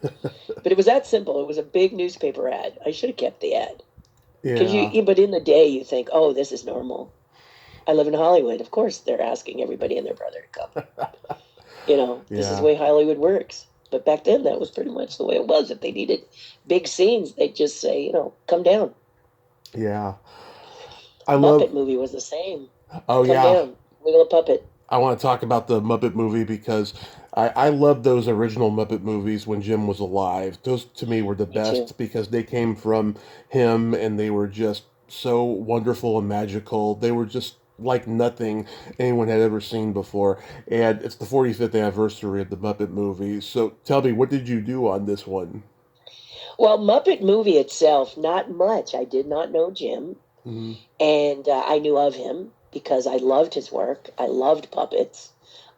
But it was that simple. It was a big newspaper ad. I should have kept the ad. Yeah. But in the day, you think, oh, this is normal. I live in Hollywood. Of course, they're asking everybody and their brother to come. This is the way Hollywood works. But back then, that was pretty much the way it was. If they needed big scenes, they'd just say, come down. Yeah. Muppet Movie was the same. Oh, come yeah. down. Wiggle a puppet. I want to talk about the Muppet Movie because I love those original Muppet movies when Jim was alive. Those, to me, were the best too. because they came from him and they were just so wonderful and magical. They were just like nothing anyone had ever seen before. And it's the 45th anniversary of the Muppet Movie. So tell me, what did you do on this one? Well, Muppet Movie itself, not much. I did not know Jim. Mm-hmm. And I knew of him because I loved his work. I loved puppets.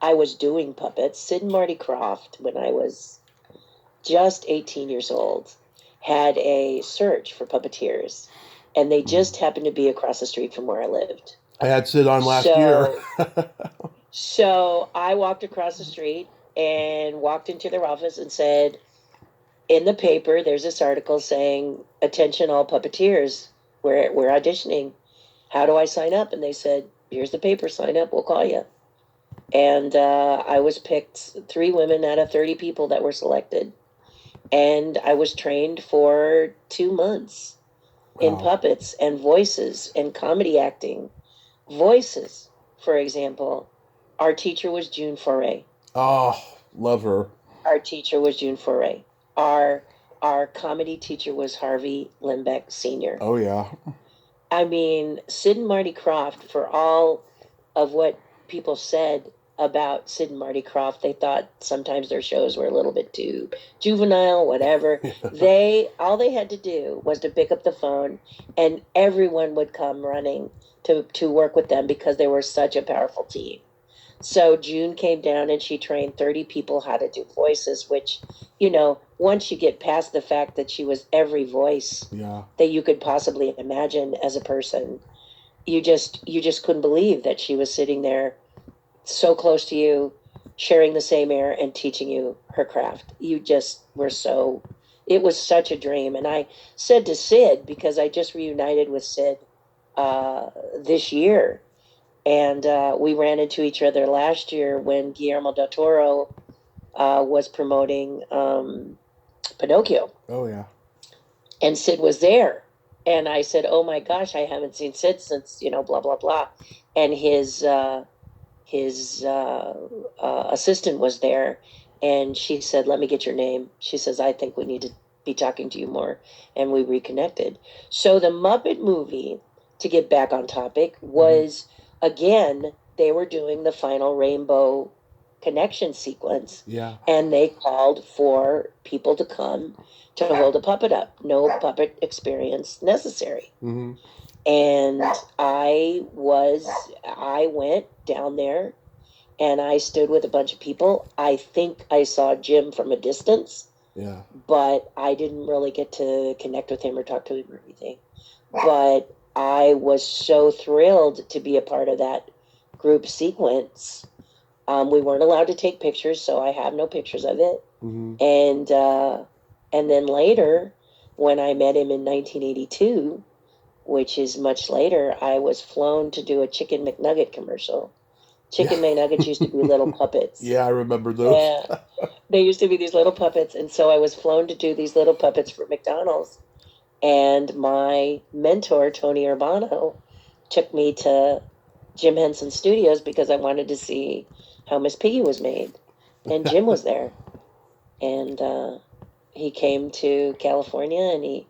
I was doing puppets. Sid and Marty Krofft, when I was just 18 years old, had a search for puppeteers. And they just happened to be across the street from where I lived. I had Sid on last year. So I walked across the street and walked into their office and said, in the paper, there's this article saying, attention all puppeteers, we're auditioning. How do I sign up? And they said, here's the paper, sign up, we'll call you. And I was picked 3 women out of 30 people that were selected. And I was trained for 2 months in puppets and voices and comedy acting. Voices, for example, our teacher was June Foray. Oh, love her. Our teacher was June Foray. Our comedy teacher was Harvey Limbeck Sr. Oh, yeah. I mean, Sid and Marty Krofft, for all of what people said about Sid and Marty Krofft, they thought sometimes their shows were a little bit too juvenile, whatever. All they had to do was to pick up the phone, and everyone would come running to work with them because they were such a powerful team. So June came down and she trained 30 people how to do voices, which, once you get past the fact that she was every voice that you could possibly imagine as a person, you just couldn't believe that she was sitting there so close to you, sharing the same air and teaching you her craft. You just were it was such a dream. And I said to Sid, because I just reunited with Sid this year, and we ran into each other last year when Guillermo del Toro was promoting Pinocchio. Oh, yeah. And Sid was there. And I said, oh my gosh, I haven't seen Sid since, blah, blah, blah. And his assistant was there. And she said, let me get your name. She says, I think we need to be talking to you more. And we reconnected. So the Muppet Movie, to get back on topic, was, again, they were doing the final rainbow connection sequence, Yeah. and they called for people to come to hold a puppet up. No puppet experience necessary. Mm-hmm. And I went down there and I stood with a bunch of people. I think I saw Jim from a distance, Yeah. but I didn't really get to connect with him or talk to him or anything. But I was so thrilled to be a part of that group sequence. We weren't allowed to take pictures, so I have no pictures of it. Mm-hmm. And then later, when I met him in 1982, which is much later, I was flown to do a Chicken McNugget commercial. Chicken McNuggets used to be little puppets. Yeah, I remember those. Yeah, they used to be these little puppets, and so I was flown to do these little puppets for McDonald's. And my mentor, Tony Urbano, took me to Jim Henson Studios because I wanted to see how Miss Piggy was made. And Jim was there. And he came to California, and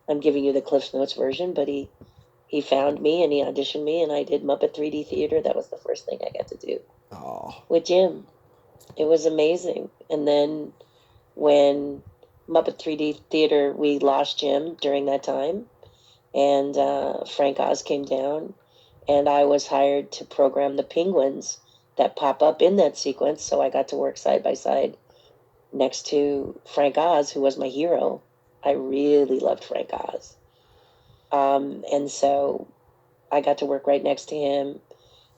I'm giving you the Cliff Notes version, but he found me and he auditioned me, and I did Muppet 3D Theater. That was the first thing I got to do with Jim. It was amazing. And then when Muppet 3D Theater, we lost Jim during that time, and Frank Oz came down, and I was hired to program the penguins that pop up in that sequence, so I got to work side by side next to Frank Oz, who was my hero. I really loved Frank Oz. And so I got to work right next to him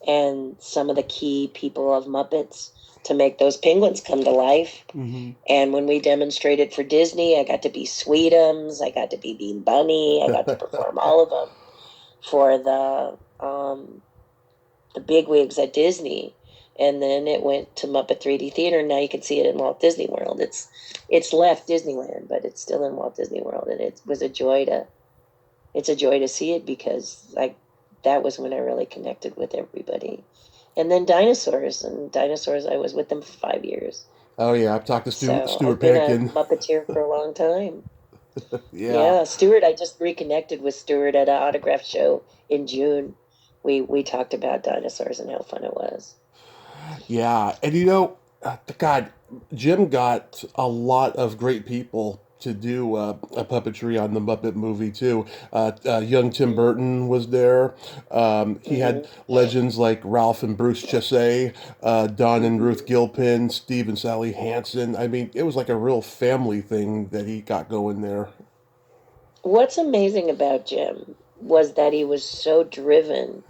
and some of the key people of Muppets to make those penguins come to life. Mm-hmm. And when we demonstrated for Disney, I got to be Sweetums, I got to be Bean Bunny, I got to perform all of them for the bigwigs at Disney. And then it went to Muppet 3D Theater, and now you can see it in Walt Disney World. It's left Disneyland, but it's still in Walt Disney World, and it's a joy to see it, because that was when I really connected with everybody. And then Dinosaurs, I was with them for 5 years. Oh yeah, I've talked to So Stuart I've been Pankin. a Muppeteer for a long time. Yeah. Stuart, I just reconnected with Stuart at an autograph show in June. We talked about Dinosaurs and how fun it was. Yeah, and God, Jim got a lot of great people to do a puppetry on the Muppet movie too. Young Tim Burton was there. He had legends like Ralph and Bruce Chassé, Don and Ruth Gilpin, Steve and Sally Hansen. I mean, it was like a real family thing that he got going there. What's amazing about Jim was that he was so driven,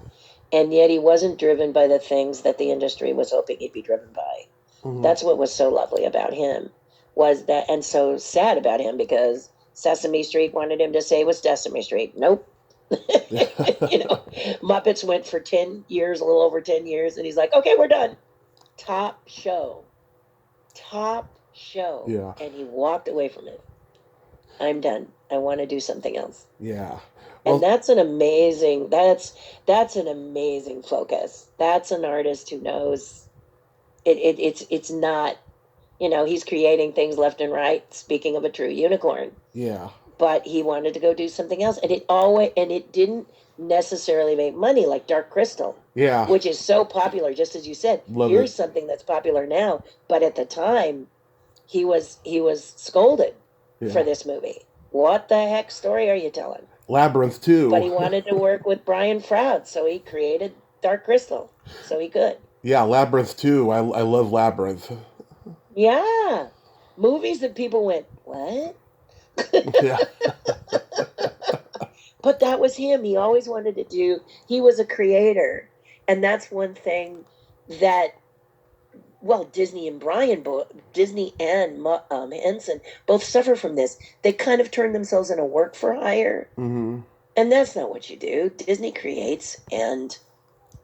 and yet he wasn't driven by the things that the industry was hoping he'd be driven by. Mm-hmm. That's what was so lovely about him, was that, and so sad about him, because Sesame Street wanted him to say it was Sesame Street. Nope. Muppets went for 10 years, a little over 10 years, and he's like, okay, we're done. Top show. Yeah. And he walked away from it. I'm done. I want to do something else. Yeah. Well, and that's an amazing focus. That's an artist who knows it's not, he's creating things left and right, speaking of a true unicorn. Yeah. But he wanted to go do something else, and it didn't necessarily make money like Dark Crystal. Yeah. Which is so popular, just as you said. Here's something that's popular now, but at the time he was scolded for this movie. What the heck story are you telling? Labyrinth too. But he wanted to work with Brian Froud, so he created Dark Crystal, so he could. Yeah, Labyrinth too. I love Labyrinth. Yeah. Movies that people went, what? Yeah. But that was him. He always wanted to do, he was a creator. And that's one thing that, Disney and Henson both suffer from this. They kind of turn themselves into work for hire. Mm-hmm. And that's not what you do. Disney creates, and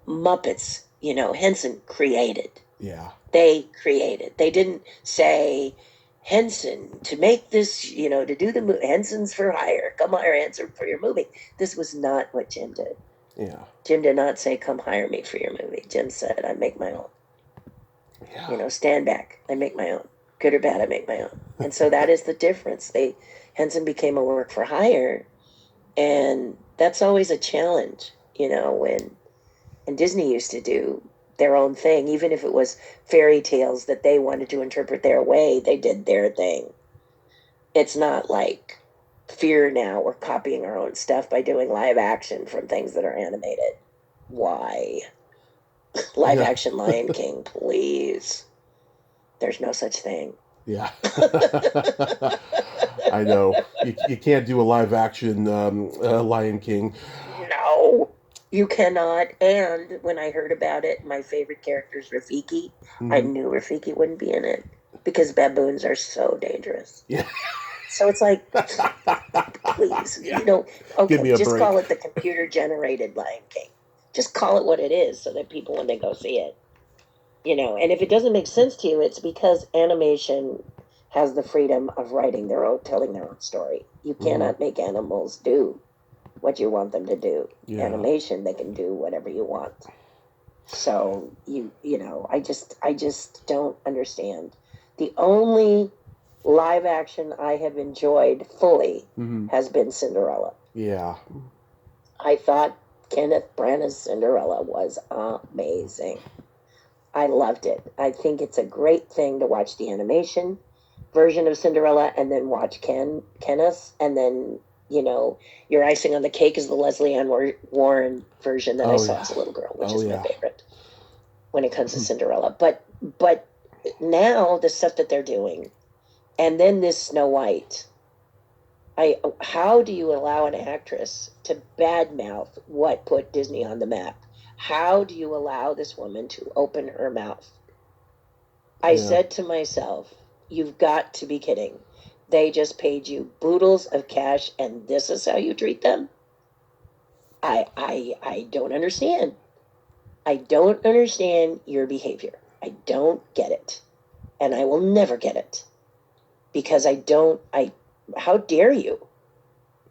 Muppets, Henson created. Yeah. They created. They didn't say, Henson, to make this, to do the movie, Henson's for hire. Come hire Henson for your movie. This was not what Jim did. Yeah. Jim did not say, come hire me for your movie. Jim said, I make my own. Yeah. Stand back. I make my own. Good or bad, I make my own. And so that is the difference. Henson became a work for hire, and that's always a challenge, when Disney used to do their own thing. Even if it was fairy tales that they wanted to interpret their way, they did their thing. It's not like Fear now we're copying our own stuff by doing live action from things that are animated. Why? Live Yeah. action Lion King, please. There's no such thing. Yeah. I know. You can't do a live action Lion King. No, you cannot. And when I heard about it, my favorite character is Rafiki. I Mhm. knew Rafiki wouldn't be in it because baboons are so dangerous. Yeah. So it's like, please, Yeah. you know, Give okay, me a just break. call it the computer generated Lion King. Just call it what it is so that people, when they go see it, you know, and if it doesn't make sense to you, it's because animation has the freedom of writing their own, telling their own story. You cannot make animals do what you want them to do. Yeah. Animation, they can do whatever you want. So you know, I just don't understand. The only live action I have enjoyed fully has been Cinderella. Yeah. I thought Kenneth Branagh's Cinderella was amazing. I loved it. I think it's a great thing to watch the animation version of Cinderella and then watch Kenneth, and then, you know, your icing on the cake is the Leslie Ann Warren version that I saw as a little girl, which is my favorite when it comes to Cinderella. But now the stuff that they're doing, and then this Snow White. How do you allow an actress to badmouth what put Disney on the map? How do you allow this woman to open her mouth? I said to myself, you've got to be kidding. They just paid you boodles of cash and this is how you treat them? I don't understand. I don't understand your behavior. I don't get it. And I will never get it. Because how dare you?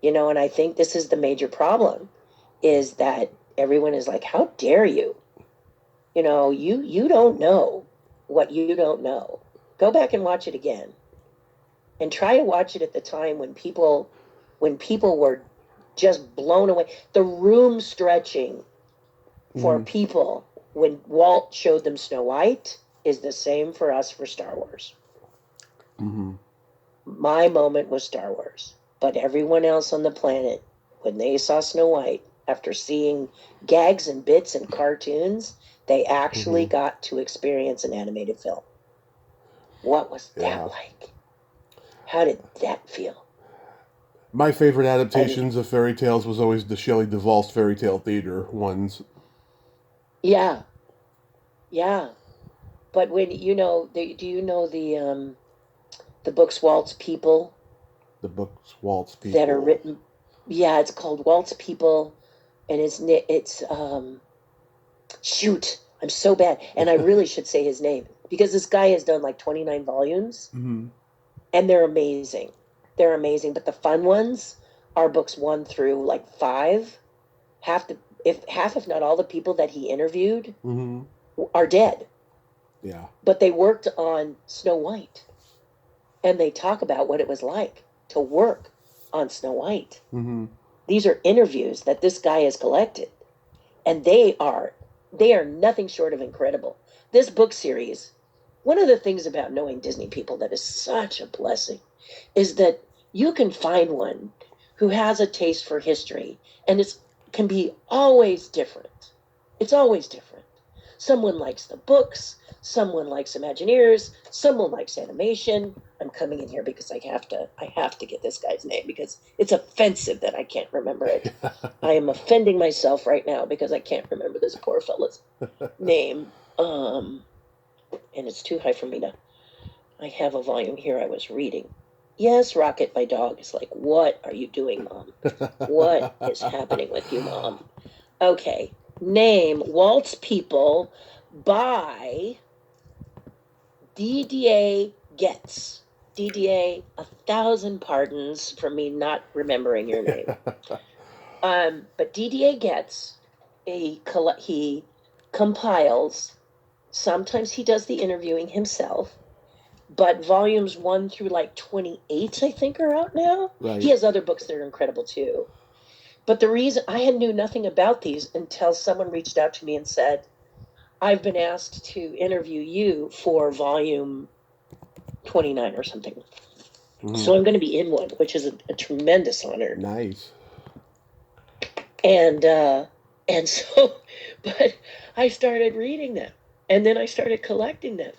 You know, and I think this is the major problem, is that everyone is like, how dare you? You know, you don't know what you don't know. Go back and watch it again. And try to watch it at the time when people were just blown away. The room stretching for people when Walt showed them Snow White is the same for us for Star Wars. My moment was Star Wars. But everyone else on the planet, when they saw Snow White, after seeing gags and bits and cartoons, they actually got to experience an animated film. What was that like? How did that feel? My favorite adaptations of fairy tales was always the Shelley Duvall's fairy tale theater ones. Yeah. Yeah. But when, you know, do you know the books Walt's People? The books Walt's People. That are written. Yeah, it's called Walt's People, and it's shoot, I'm so bad, and I really should say his name because this guy has done like 29 volumes, and they're amazing. They're amazing, but the fun ones are books 1 through like 5. Half if not all the people that he interviewed are dead. Yeah. But they worked on Snow White, and they talk about what it was like to work on Snow White. These are interviews that this guy has collected, and they are nothing short of incredible. This book series, one of the things about knowing Disney people that is such a blessing is that you can find one who has a taste for history, and it can be always different. It's always different. Someone likes the books, someone likes Imagineers, someone likes animation. I'm coming in here because I have to get this guy's name because it's offensive that I can't remember it. I am offending myself right now because I can't remember this poor fella's name. And it's too high for me to. I have a volume here I was reading. Yes, Rocket, my dog, is like, what are you doing, Mom? What is happening with you, Mom? Okay, name Walt's People by DDA Getz. DDA, 1,000 pardons for me not remembering your name. But DDA Getz, he compiles. Sometimes he does the interviewing himself, but volumes 1 through like 28, I think, are out now. Right. He has other books that are incredible too. But the reason I knew nothing about these until someone reached out to me and said, I've been asked to interview you for volume 29 or something. So I'm going to be in one, which is a tremendous honor. Nice. And so, but I started reading them, and then I started collecting them,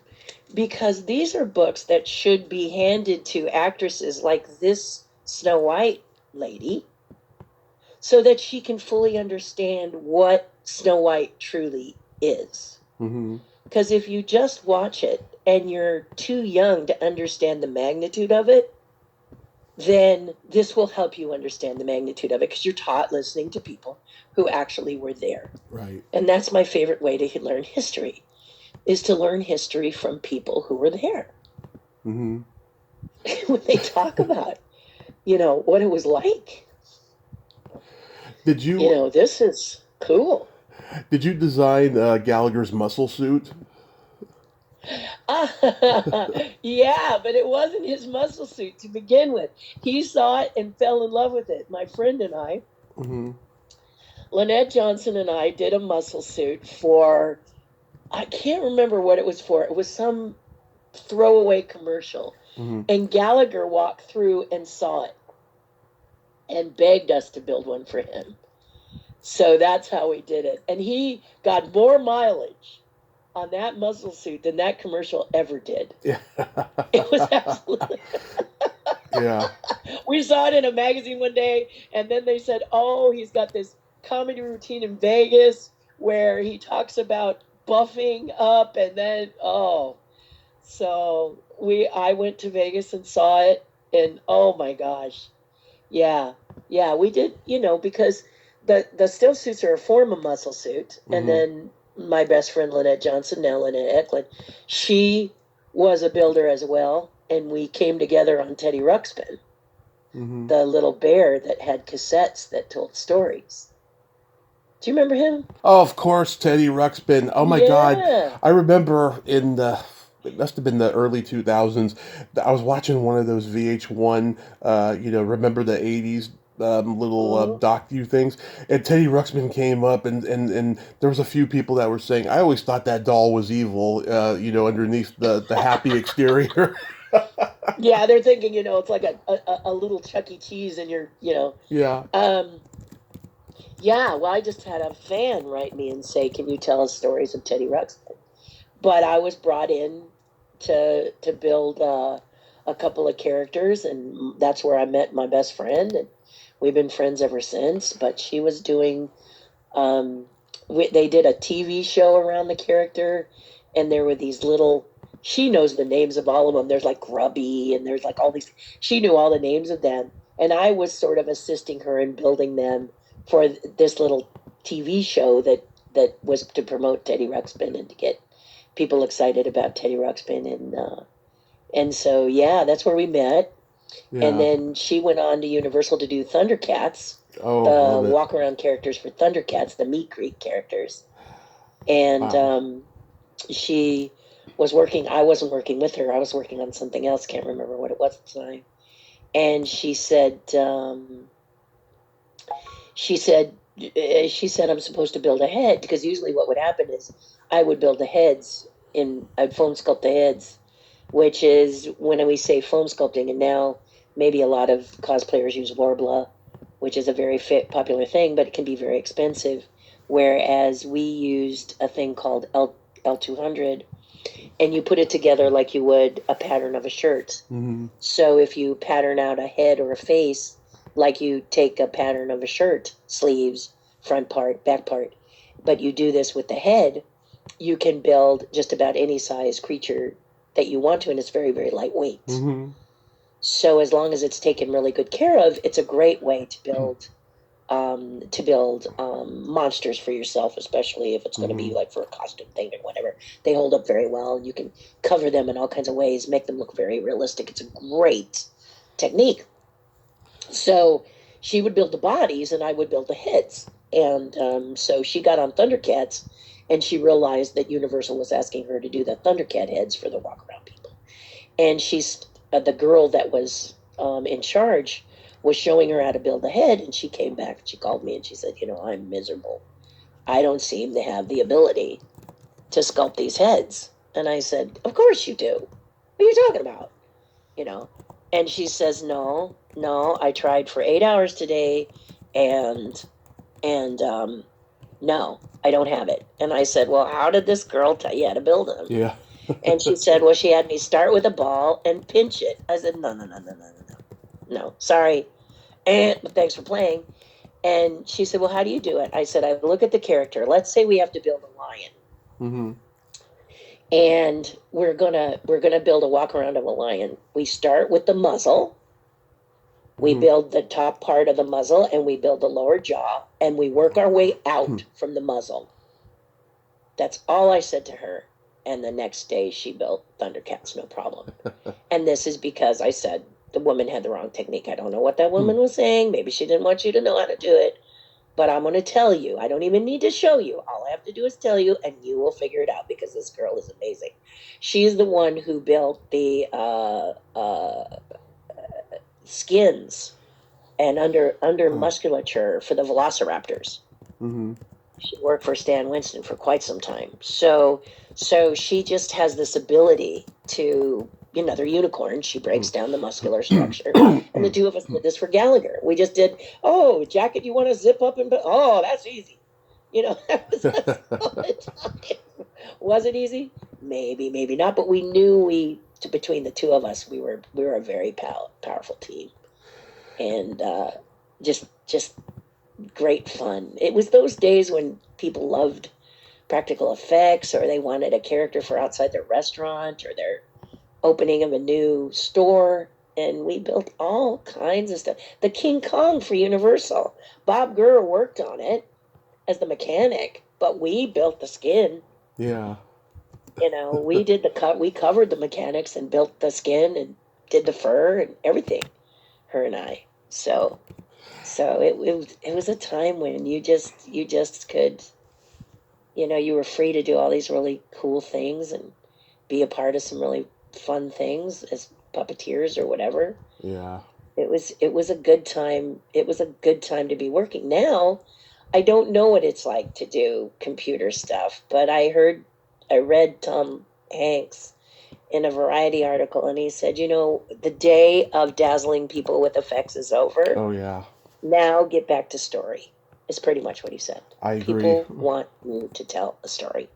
because these are books that should be handed to actresses like this Snow White lady, so that she can fully understand what Snow White truly is. Because if you just watch it and you're too young to understand the magnitude of it, then this will help you understand the magnitude of it, because you're taught listening to people who actually were there. Right. And that's my favorite way to learn history, is to learn history from people who were there. When they talk about, what it was like. Did you? This is cool. Did you design Gallagher's muscle suit? Yeah, but it wasn't his muscle suit to begin with. He saw it and fell in love with it. My friend and I, Lynette Johnson and I, did a muscle suit for, I can't remember what it was for. It was some throwaway commercial. And Gallagher walked through and saw it and begged us to build one for him. So that's how we did it. And he got more mileage on that muscle suit than that commercial ever did. Yeah. It was absolutely... Yeah. We saw it in a magazine one day, and then they said, oh, he's got this comedy routine in Vegas where he talks about buffing up, and then, so I went to Vegas and saw it, and oh my gosh. Yeah, we did, because the still suits are a form of muscle suit. And then my best friend, Lynette Johnson, now Lynette Eklund, she was a builder as well. And we came together on Teddy Ruxpin, the little bear that had cassettes that told stories. Do you remember him? Oh, of course, Teddy Ruxpin. Oh my God. I remember it must have been the early 2000s. I was watching one of those VH1, remember the 80s little docu things, and Teddy Ruxpin came up, and there was a few people that were saying, I always thought that doll was evil, underneath the happy exterior. Yeah, they're thinking, it's like a little Chuck E. Cheese in your, Yeah. Yeah, well, I just had a fan write me and say, can you tell us stories of Teddy Ruxpin? But I was brought in to build a couple of characters, and that's where I met my best friend, and we've been friends ever since. But she was doing, they did a TV show around the character, and there were these little, she knows the names of all of them. There's like Grubby, and there's like all these, she knew all the names of them. And I was sort of assisting her in building them for this little TV show that was to promote Teddy Ruxpin and to get people excited about Teddy Ruxpin. And so, yeah, that's where we met. Yeah. And then she went on to Universal to do Thundercats, the walk-around characters for Thundercats, the Meat Creek characters. And she was working, I wasn't working with her, I was working on something else, can't remember what it was at the time. And she said, I'm supposed to build a head, because usually what would happen is I would build the heads, I'd foam sculpt the heads, which is when we say foam sculpting, and now maybe a lot of cosplayers use Worbla, which is a very popular thing, but it can be very expensive. Whereas we used a thing called L200, and you put it together like you would a pattern of a shirt. So if you pattern out a head or a face, like you take a pattern of a shirt, sleeves, front part, back part, but you do this with the head, you can build just about any size creature that you want to, and it's very, very lightweight. So as long as it's taken really good care of, it's a great way to build monsters for yourself, especially if it's going to be like for a costume thing or whatever. They hold up very well, and you can cover them in all kinds of ways, make them look very realistic. It's a great technique. So she would build the bodies, and I would build the heads. And so she got on Thundercats, and she realized that Universal was asking her to do the Thundercat heads for the walk-around people. And she's the girl that was in charge was showing her how to build a head, and she came back and she called me and she said, I'm miserable. I don't seem to have the ability to sculpt these heads. And I said, of course you do. What are you talking about? You know? And she says, no, I tried for 8 hours today and no, I don't have it. And I said, well, how did this girl tell you how to build them? Yeah. And she said, well, she had me start with a ball and pinch it. I said, no, sorry. But thanks for playing. And she said, well, how do you do it? I said, I look at the character. Let's say we have to build a lion. Mm-hmm. And we're gonna build a walk around of a lion. We start with the muzzle. We build the top part of the muzzle, and we build the lower jaw, and we work our way out from the muzzle. That's all I said to her. And the next day she built Thundercats, no problem. And this is because I said the woman had the wrong technique. I don't know what that woman was saying. Maybe she didn't want you to know how to do it. But I'm going to tell you. I don't even need to show you. All I have to do is tell you, and you will figure it out because this girl is amazing. She's the one who built the skins and under musculature for the velociraptors. Mm-hmm. She worked for Stan Winston for quite some time. So she just has this ability to, they're unicorns. She breaks down the muscular structure. And the two of us did this for Gallagher. We just did, jacket you want to zip up and, that's easy. That was us all the time. Was it easy? Maybe, maybe not. But we knew between the two of us, we were a very powerful team. And just great fun. It was those days when people loved practical effects, or they wanted a character for outside their restaurant or their opening of a new store, and we built all kinds of stuff. The King Kong for Universal, Bob Gurr worked on it as the mechanic, but we built the skin. Yeah. We did we covered the mechanics and built the skin and did the fur and everything, her and I. So it was a time when you just could, you were free to do all these really cool things and be a part of some really fun things as puppeteers or whatever. Yeah. It was a good time. It was a good time to be working. Now, I don't know what it's like to do computer stuff, but I read Tom Hanks in a Variety article, and he said, the day of dazzling people with effects is over. Oh, yeah. Now get back to story, is pretty much what he said. I agree. People want you to tell a story.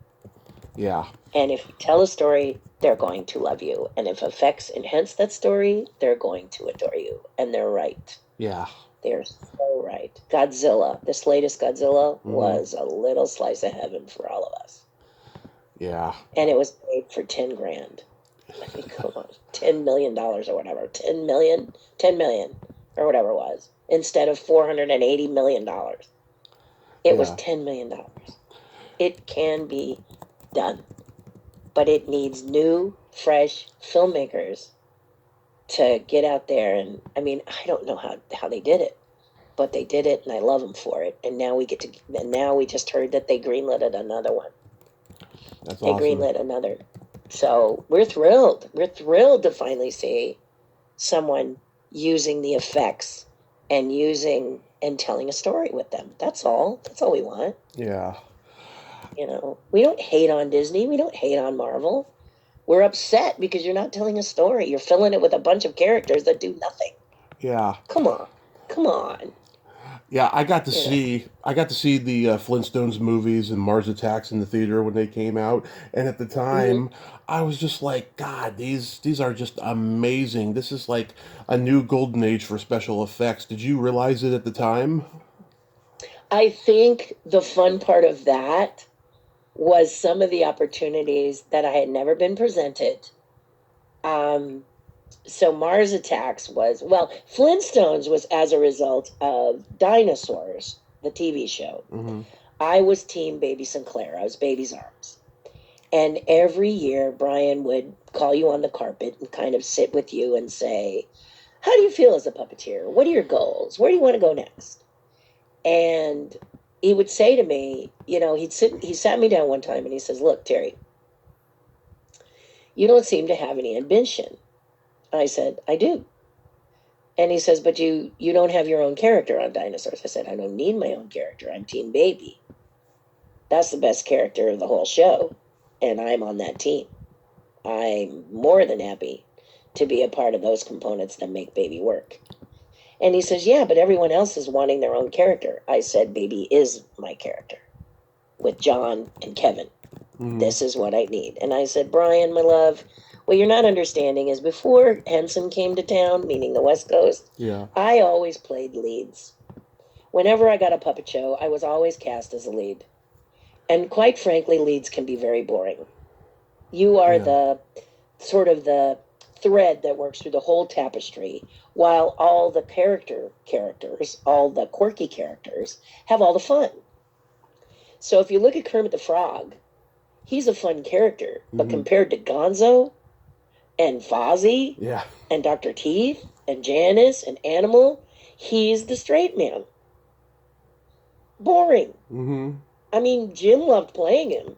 Yeah. And if you tell a story, they're going to love you. And if effects enhance that story, they're going to adore you. And they're right. Yeah. They're so right. Godzilla, this latest Godzilla, was a little slice of heaven for all of us. Yeah. And it was made for $10,000. I mean, come on, $10 million or whatever. 10 million or whatever it was, instead of $480 million. It was $10 million. It can be done, but it needs new, fresh filmmakers to get out there. And I mean, I don't know how they did it, but they did it, and I love them for it. And now we just heard that they greenlit another one. That's awesome. They greenlit another. So we're thrilled. We're thrilled to finally see someone using the effects and telling a story with them. That's all. That's all we want. Yeah. We don't hate on Disney. We don't hate on Marvel. We're upset because you're not telling a story. You're filling it with a bunch of characters that do nothing. Yeah. Come on. Yeah, I got to see the Flintstones movies and Mars Attacks in the theater when they came out, and at the time, I was just like, God, these are just amazing. This is like a new golden age for special effects. Did you realize it at the time? I think the fun part of that was some of the opportunities that I had never been presented. So Mars Attacks Flintstones was as a result of Dinosaurs, the TV show. Mm-hmm. I was Team Baby Sinclair. I was Baby's Arms. And every year, Brian would call you on the carpet and kind of sit with you and say, how do you feel as a puppeteer? What are your goals? Where do you want to go next? And he would say to me, he sat me down one time and he says, look, Terri, you don't seem to have any ambition. I said, I do. And he says, but you don't have your own character on Dinosaurs. I said, I don't need my own character. I'm Team Baby. That's the best character of the whole show. and I'm on that team. I'm more than happy to be a part of those components that make Baby work. And he says, yeah, but everyone else is wanting their own character. I said, Baby is my character with John and Kevin. This is what I need. And I said, Brian, my love, what you're not understanding is before Henson came to town, meaning the West Coast, Yeah. I always played leads. Whenever I got a puppet show, I was always cast as a lead. And quite frankly, leads can be very boring. You are the sort of the thread that works through the whole tapestry, while all the characters, all the quirky characters, have all the fun. So if you look at Kermit the Frog, he's a fun character, but compared to Gonzo and Fozzie and Dr. Teeth and Janice and Animal, he's the straight man. Boring. I mean, Jim loved playing him,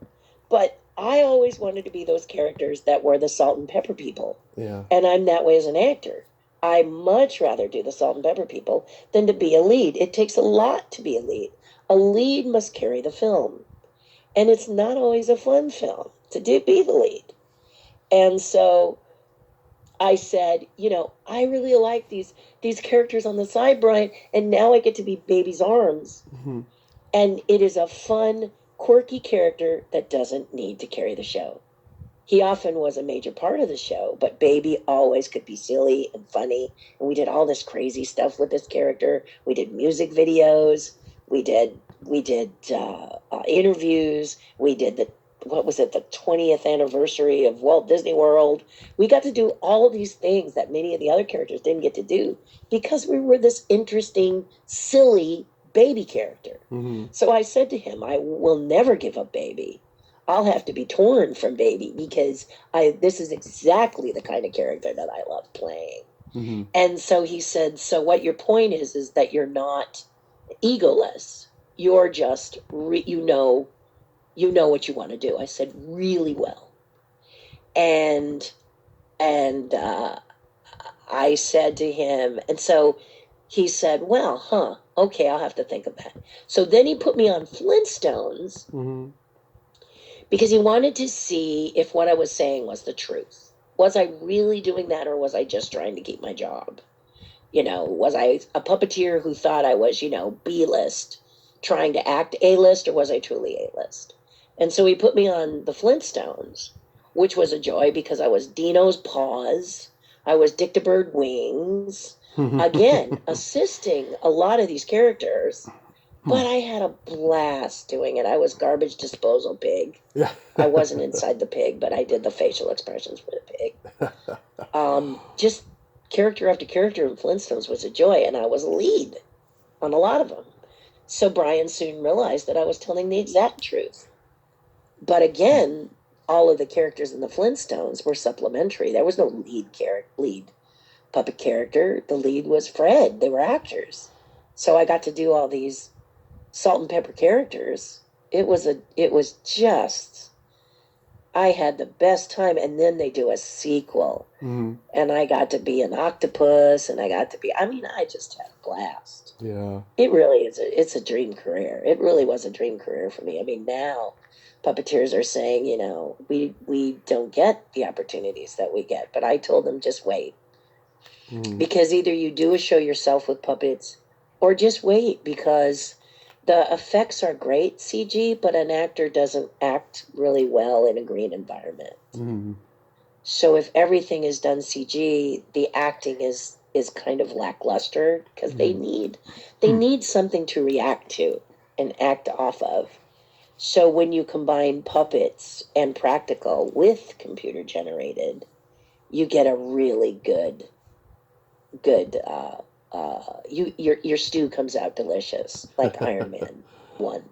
but I always wanted to be those characters that were the salt and pepper people. Yeah. And I'm that way as an actor. I much rather do the salt and pepper people than to be a lead. It takes a lot to be a lead. A lead must carry the film. And it's not always a fun film to be the lead. And so I said, you know, I really like these characters on the side, Brian, and now I get to be Baby's arms. And it is a fun, quirky character that doesn't need to carry the show. He often was a major part of the show, but Baby always could be silly and funny. And we did all this crazy stuff with this character. We did music videos. We did interviews. We did the 20th anniversary of Walt Disney World. We got to do all these things that many of the other characters didn't get to do because we were this interesting, silly Baby character. So I said to him, I will never give up Baby. I'll have to be torn from Baby because this is exactly the kind of character that I love playing. And so he said, so what your point is that you're not egoless. You're just, you know what you want to do. I said, really well. And I said to him, and so he said, well, okay, I'll have to think of that. So then he put me on Flintstones because he wanted to see if what I was saying was the truth. Was I really doing that, or was I just trying to keep my job? You know, was I a puppeteer who thought I was, B-list, trying to act A-list, or was I truly A-list? And so he put me on the Flintstones, which was a joy because I was Dino's paws, I was Dictabird wings, again, assisting a lot of these characters, but I had a blast doing it. I was Garbage Disposal Pig. Yeah. I wasn't inside the pig, but I did the facial expressions for the pig. Just character after character in Flintstones was a joy, and I was a lead on a lot of them. So Brian soon realized that I was telling the exact truth. But again, all of the characters in the Flintstones were supplementary. There was no lead puppet character. The lead was Fred. They were actors. So I got to do all these salt and pepper characters. It was just, I had the best time. And then they do a sequel. And I got to be an octopus, and I just had a blast. Yeah. It really is. It's a dream career. It really was a dream career for me. I mean, now puppeteers are saying, we don't get the opportunities that we get. But I told them, just wait. Because either you do a show yourself with puppets, or just wait, because the effects are great, CG, but an actor doesn't act really well in a green environment. So if everything is done CG, the acting is kind of lackluster, because they need something to react to and act off of. So when you combine puppets and practical with computer generated, you get a really good your stew comes out delicious, like Iron Man 1.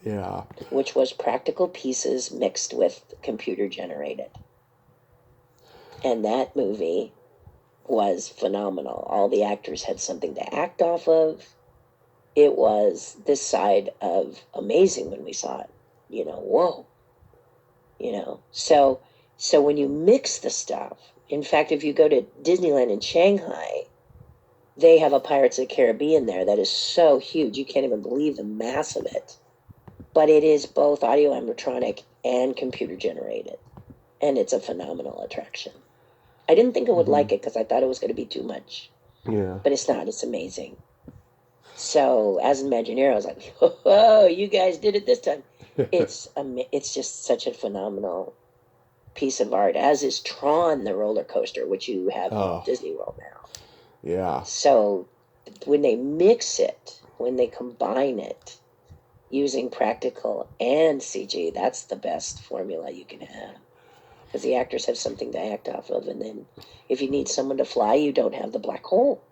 Yeah. Which was practical pieces mixed with computer generated. And that movie was phenomenal. All the actors had something to act off of. It was this side of amazing when we saw it. Whoa. So when you mix the stuff, in fact, if you go to Disneyland in Shanghai, they have a Pirates of the Caribbean there that is so huge. You can't even believe the mass of it. But it is both audio animatronic and computer generated. And it's a phenomenal attraction. I didn't think I would like it because I thought it was going to be too much. Yeah. But it's not. It's amazing. So as an Imagineer, I was like, "Oh, you guys did it this time." It's just such a phenomenal piece of art, as is Tron, the roller coaster, which you have in Disney World now. Yeah. So when they mix it, when they combine it, using practical and CG, that's the best formula you can have. Because the actors have something to act off of, and then if you need someone to fly, you don't have the black hole.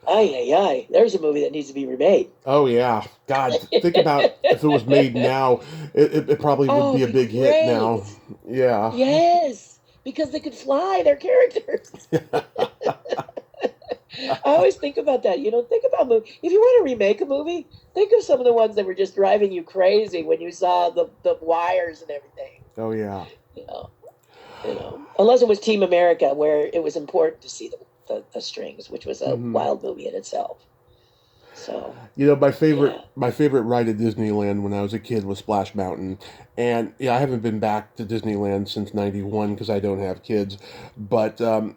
Ay. There's a movie that needs to be remade. Oh, yeah. God, think about if it was made now, it probably would be a big hit now. Yeah. Yes, because they could fly their characters. I always think about that. Think about movie. If you want to remake a movie, think of some of the ones that were just driving you crazy when you saw the wires and everything. Oh, yeah. Unless it was Team America, where it was important to see the strings, which was a wild movie in itself. So my favorite ride at Disneyland when I was a kid was Splash Mountain, and I haven't been back to Disneyland since '91 because I don't have kids, but I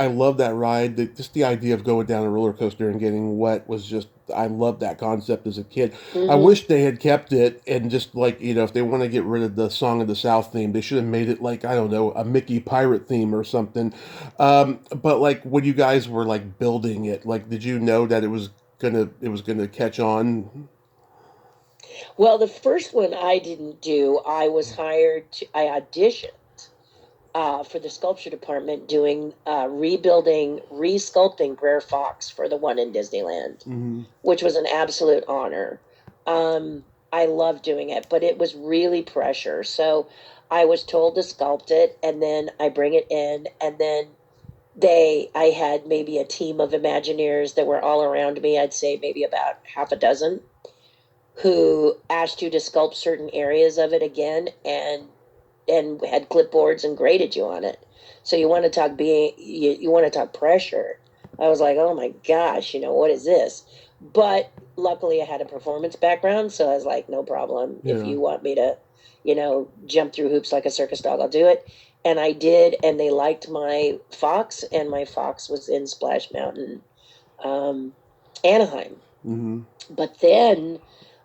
love that ride. Just the idea of going down a roller coaster and getting wet was just, I loved that concept as a kid. I wish they had kept it, and just like, if they want to get rid of the Song of the South theme, they should have made it like, I don't know, a Mickey pirate theme or something. But like when you guys were like building it, like, did you know that it was gonna catch on? Well, the first one I didn't do. I auditioned for the sculpture department doing resculpting Brer Fox for the one in Disneyland, which was an absolute honor. I loved doing it, but it was really pressure. So I was told to sculpt it, and then I bring it in, and then I had maybe a team of Imagineers that were all around me. I'd say maybe about half a dozen, who asked you to sculpt certain areas of it again, and had clipboards and graded you on it. So you want to talk you want to talk pressure. I was like, oh my gosh, what is this? But luckily I had a performance background, so I was like, no problem. Yeah. If you want me to, jump through hoops like a circus dog, I'll do it. And I did, and they liked my fox, and my fox was in Splash Mountain, Anaheim. But then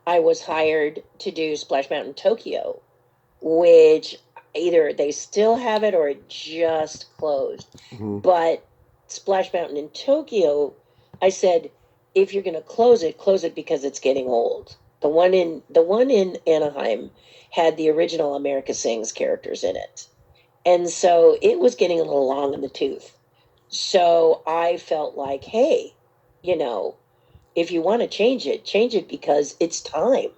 I was hired to do Splash Mountain Tokyo, which either they still have it or it just closed. But Splash Mountain in Tokyo, I said, if you're going to close it because it's getting old. The one in Anaheim had the original America Sings characters in it. And so it was getting a little long in the tooth. So I felt like, hey, if you want to change it because it's time.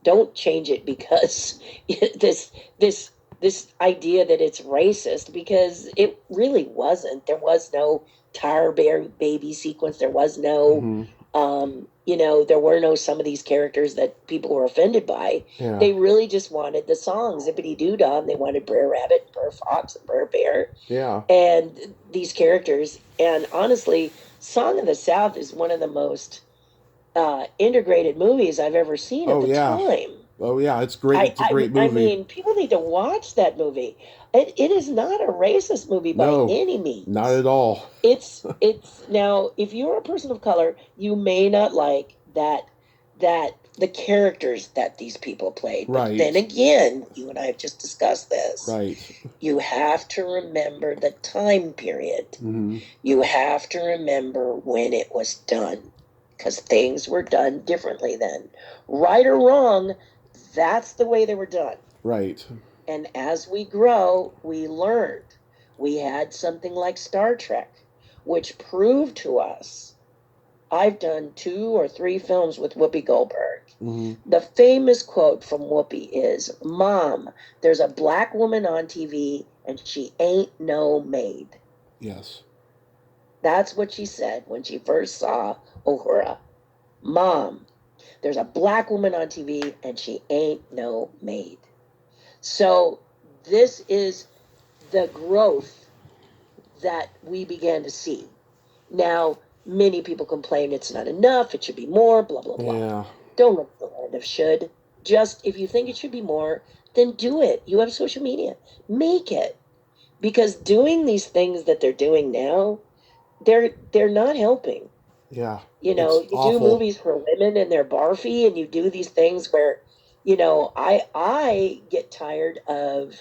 Don't change it because this idea that it's racist, because it really wasn't. There was no Tar Bear baby sequence. There was no, there were no some of these characters that people were offended by. Yeah. They really just wanted the song Zippity Doo Dah. They wanted Brer Rabbit, and Brer Fox, and Brer Bear. Yeah. And these characters. And honestly, Song of the South is one of the most integrated movies I've ever seen at the time. Oh yeah, it's great. It's a great movie. I mean, people need to watch that movie. It is not a racist movie by any means. Not at all. It's now, if you're a person of color, you may not like that the characters that these people played. Right. But then again, you and I have just discussed this. Right. You have to remember the time period. You have to remember when it was done, because things were done differently then. Right or wrong, that's the way they were done. Right. And as we grow, we learned. We had something like Star Trek, which proved to us. I've done 2 or 3 films with Whoopi Goldberg. The famous quote from Whoopi is, "Mom, there's a black woman on TV and she ain't no maid." Yes. That's what she said when she first saw Uhura. "Mom, there's a black woman on TV and she ain't no maid." So this is the growth that we began to see. Now, Many people complain it's not enough, it should be more, blah, blah, blah. Yeah. Don't live in the land of should. Just if you think it should be more, then do it. You have social media. Make it. Because doing these things that they're doing now, they're not helping. Yeah. You It's know, you do awful. movies for women and they're barfy, and you do these things where, I get tired of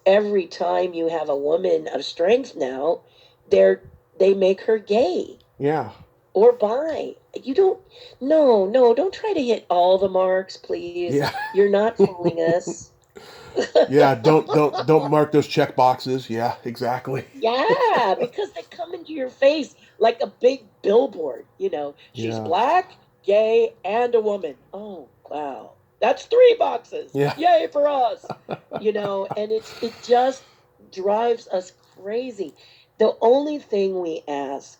every time you have a woman of strength now, they make her gay Yeah. or bi. You don't, no, no, don't try to hit all the marks, please. Yeah. You're not fooling us. Yeah. Don't mark those check boxes. Yeah. Exactly. Yeah, because they come into your face like a big billboard. She's Yeah. black, gay, and a woman. Oh, wow. That's 3 boxes. Yeah. Yay for us. And it just drives us crazy. The only thing we ask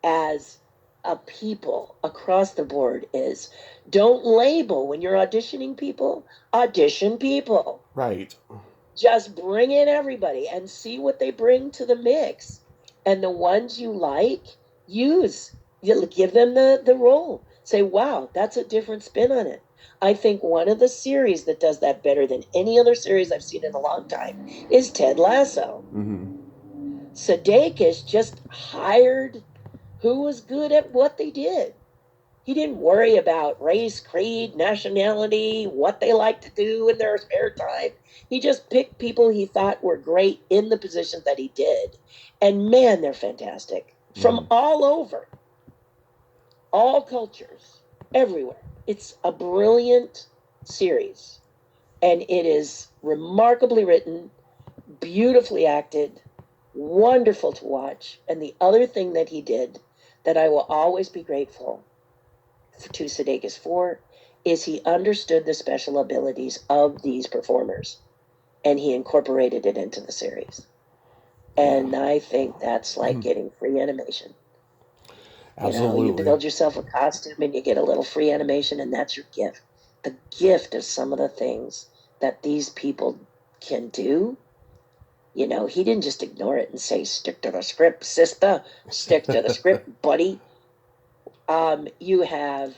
as a people across the board is don't label when you're auditioning people, audition people. Right. Just bring in everybody and see what they bring to the mix. And the ones you like, use. You give them the role. Say, wow, that's a different spin on it. I think one of the series that does that better than any other series I've seen in a long time is Ted Lasso. Mm-hmm. Sudeikis just hired who was good at what they did. He didn't worry about race, creed, nationality, what they like to do in their spare time. He just picked people he thought were great in the positions that he did. And man, they're fantastic. From all over, all cultures, everywhere. It's a brilliant series. And it is remarkably written, beautifully acted, wonderful to watch. And the other thing that he did that I will always be grateful to Sudeikis for is he understood the special abilities of these performers and he incorporated it into the series. And I think that's like getting free animation. Absolutely. You build yourself a costume and you get a little free animation, and that's your gift. The gift of some of the things that these people can do. He didn't just ignore it and say, stick to the script, sister, stick to the script, buddy. You have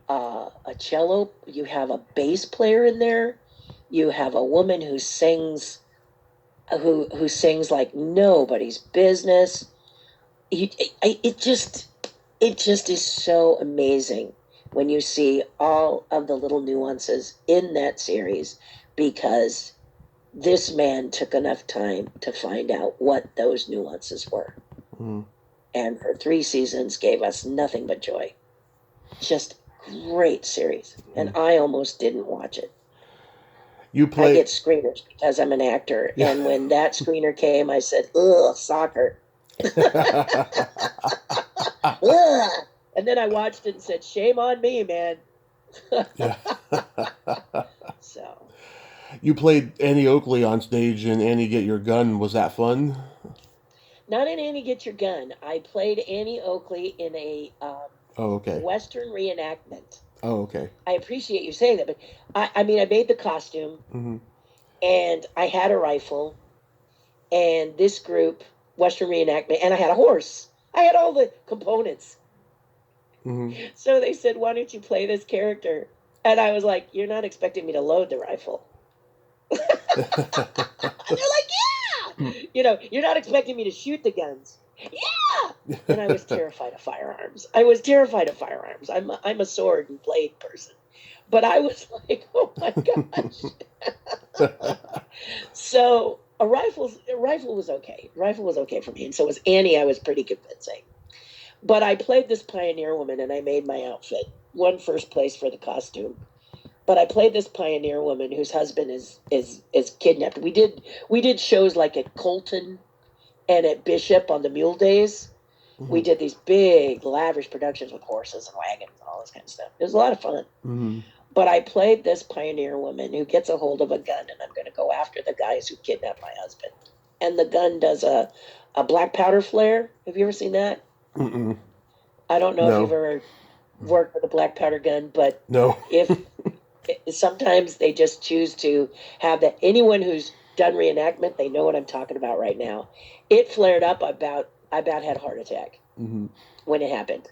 a cello, you have a bass player in there, you have a woman who sings like nobody's business. It just is so amazing when you see all of the little nuances in that series, because this man took enough time to find out what those nuances were. Mm-hmm. And for 3 seasons gave us nothing but joy. Just great series. And I almost didn't watch it. I get screeners because I'm an actor. Yeah. And when that screener came, I said, ugh, soccer. Ugh. And then I watched it and said, shame on me, man. Yeah. So. You played Annie Oakley on stage in Annie Get Your Gun. Was that fun? Not in Annie Get Your Gun. I played Annie Oakley in a Western reenactment. Oh, okay. I appreciate you saying that, but I made the costume, and I had a rifle, and this group, Western reenactment, and I had a horse. I had all the components. So they said, why don't you play this character? And I was like, you're not expecting me to load the rifle. And they're like, yeah! You're not expecting me to shoot the guns. Yeah! And I was terrified of firearms. I'm a sword and blade person. But I was like, oh my gosh. So a rifle was okay. Rifle was okay for me. And so was Annie. I was pretty convincing. But I played this pioneer woman and I made my outfit. Won first place for the costume. But I played this pioneer woman whose husband is kidnapped. We did shows like at Colton and at Bishop on the Mule Days. We did these big, lavish productions with horses and wagons and all this kind of stuff. It was a lot of fun. But I played this pioneer woman who gets a hold of a gun, and I'm going to go after the guys who kidnapped my husband. And the gun does a black powder flare. Have you ever seen that? I don't know if you've ever worked with a black powder gun, but if sometimes they just choose to have that. Anyone who's done reenactment, they know what I'm talking about right now. It flared up. I about had a heart attack. Mm-hmm. when it happened.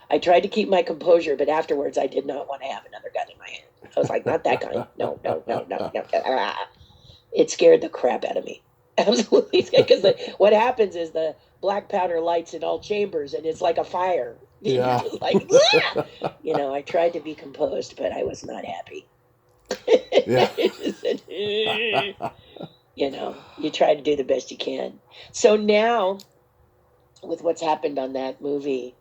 I tried to keep my composure, but afterwards I did not want to have another gun in my hand. I was like, not that kind. No, no, no, no, no. Ah. It scared the crap out of me. Absolutely. Because what happens is the black powder lights in all chambers and it's like a fire. You're Yeah. just like, ah! I tried to be composed, but I was not happy. Yeah. It just said, you try to do the best you can. So now, with what's happened on that movie,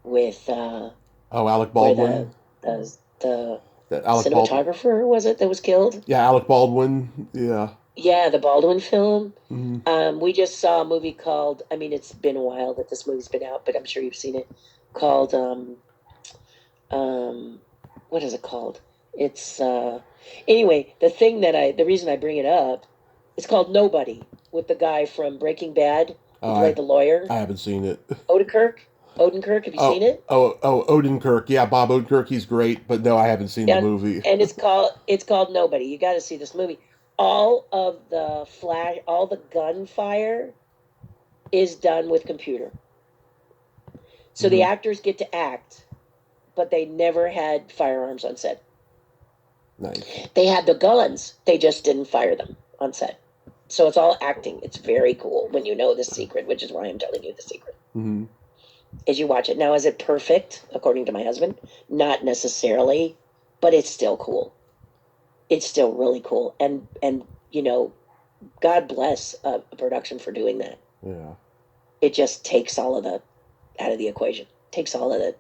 with Oh, Alec where Baldwin. the That Alec Baldwin. cinematographer was it that was killed? Yeah, Alec Baldwin. Yeah. Yeah, the Baldwin film. Mm-hmm. We just saw a movie called. I mean, it's been a while that this movie's been out, but I'm sure you've seen it. Called um, what is it called? It's anyway. The reason I bring it up, it's called Nobody, with the guy from Breaking Bad who Oh, played the lawyer, I haven't seen it. Odenkirk. Odenkirk, have you seen it? Odenkirk. Yeah, Bob Odenkirk. He's great, but no, I haven't seen the Yeah, movie. and it's called Nobody. You got to see this movie. All the gunfire is done with computer. So the Mhm. actors get to act, but they never had firearms on set. Nice. They had the guns, they just didn't fire them on set. So it's all acting. It's very cool when you know the secret, which is why I'm telling you the secret. Mm-hmm. As you watch it. Now, is it perfect, according to my husband? Not necessarily, but it's still cool. It's still really cool. And God bless a production for doing that. Yeah. It just takes all of the out of the equation. Takes all of the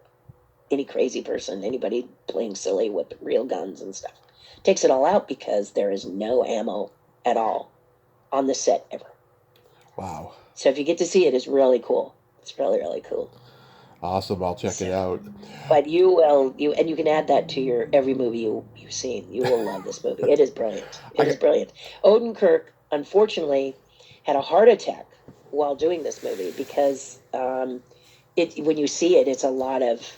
any crazy person, anybody playing silly with real guns and stuff. Takes it all out because there is no ammo at all on the set ever. Wow. So if you get to see it, it's really cool. It's really, really cool. Awesome. I'll check it out. But you can add that to your every movie you've seen. You will love this movie. It is brilliant. It is brilliant. Odenkirk, unfortunately, had a heart attack while doing this movie because when you see it, it's a lot of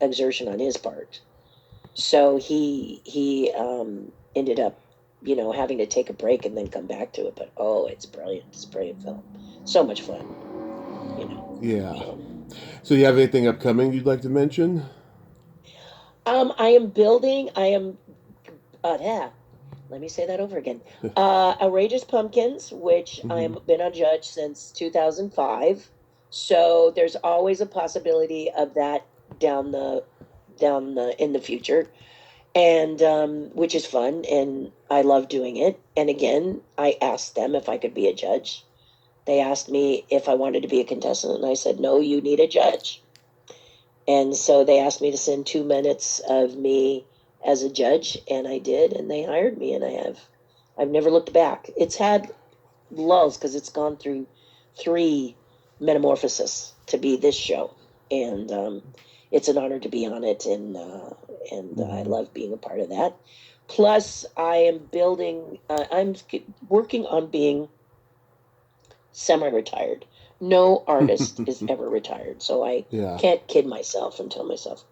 exertion on his part. So he ended up, having to take a break and then come back to it. But it's brilliant. It's a brilliant film. So much fun. Yeah. So, you have anything upcoming you'd like to mention? I am building. Yeah. Let me say that over again. Outrageous Pumpkins, which Mm-hmm. I've been a judge since 2005. So there's always a possibility of that down the in the future, and which is fun, and I love doing it. And again, I asked them if I could be a judge. They asked me if I wanted to be a contestant, and I said no. You need a judge. And so they asked me to send 2 minutes of me as a judge, and I did, and they hired me, and I've never looked back. It's had lulls because it's gone through 3 metamorphoses to be this show, and it's an honor to be on it, and I love being a part of that. Plus, I am building. I'm working on being semi-retired. No artist is ever retired, so I Yeah. can't kid myself and tell myself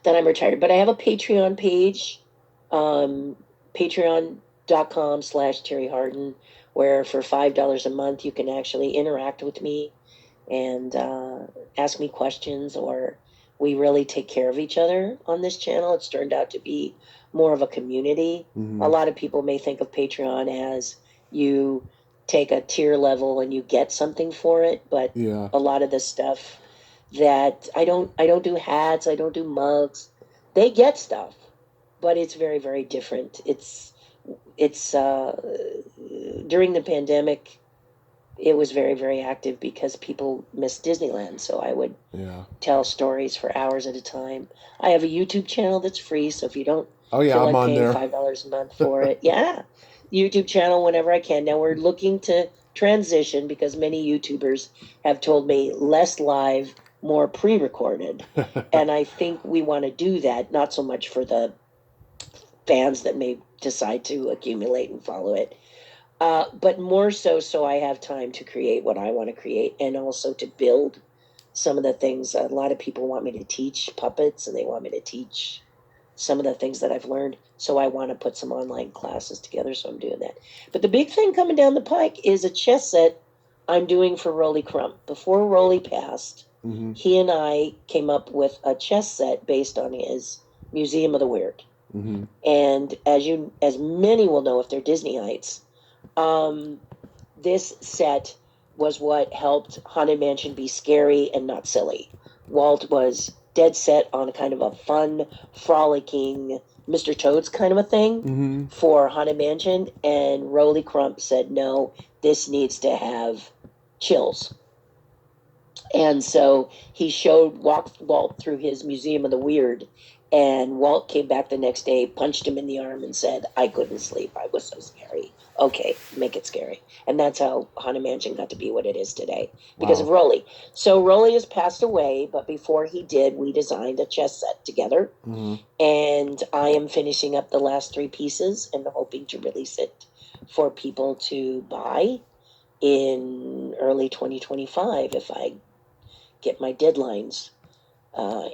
that I'm retired. But I have a Patreon page, patreon.com/Terri Hardin, where for $5 a month you can actually interact with me and ask me questions, or we really take care of each other on this channel. It's turned out to be more of a community. Mm-hmm. A lot of people may think of Patreon as you take a tier level and you get something for it, but Yeah. a lot of the stuff that I don't do hats, I don't do mugs. They get stuff, but it's very, very different. It's during the pandemic, it was very, very active because people missed Disneyland. So I would tell stories for hours at a time. I have a YouTube channel that's free, so if you don't feel I'm like on paying there. $5 a month for it, YouTube channel whenever I can. Now we're looking to transition because many YouTubers have told me less live, more pre-recorded, and I think we want to do that. Not so much for the fans that may decide to accumulate and follow it, but more so I have time to create what I want to create, and also to build some of the things. A lot of people want me to teach puppets, and they want me to teach some of the things that I've learned. So I want to put some online classes together, so I'm doing that. But the big thing coming down the pike is a chess set I'm doing for Rolly Crump. Before Rolly passed, Mm-hmm. he and I came up with a chess set based on his Museum of the Weird. Mm-hmm. And as many will know if they're Disneyites, um, this set was what helped Haunted Mansion be scary and not silly. Walt was dead set on kind of a fun, frolicking Mr. Toad's kind of a thing Mm-hmm. for Haunted Mansion, and Rolly Crump said, no, this needs to have chills. And so he walked Walt through his Museum of the Weird, and Walt came back the next day, punched him in the arm, and said, I couldn't sleep. I was so scary. Okay, make it scary. And that's how Haunted Mansion got to be what it is today because of Wow. Rolly. So Rolly has passed away, but before he did, we designed a chess set together. Mm-hmm. And I am finishing up the last 3 pieces and hoping to release it for people to buy in early 2025 if I get my deadlines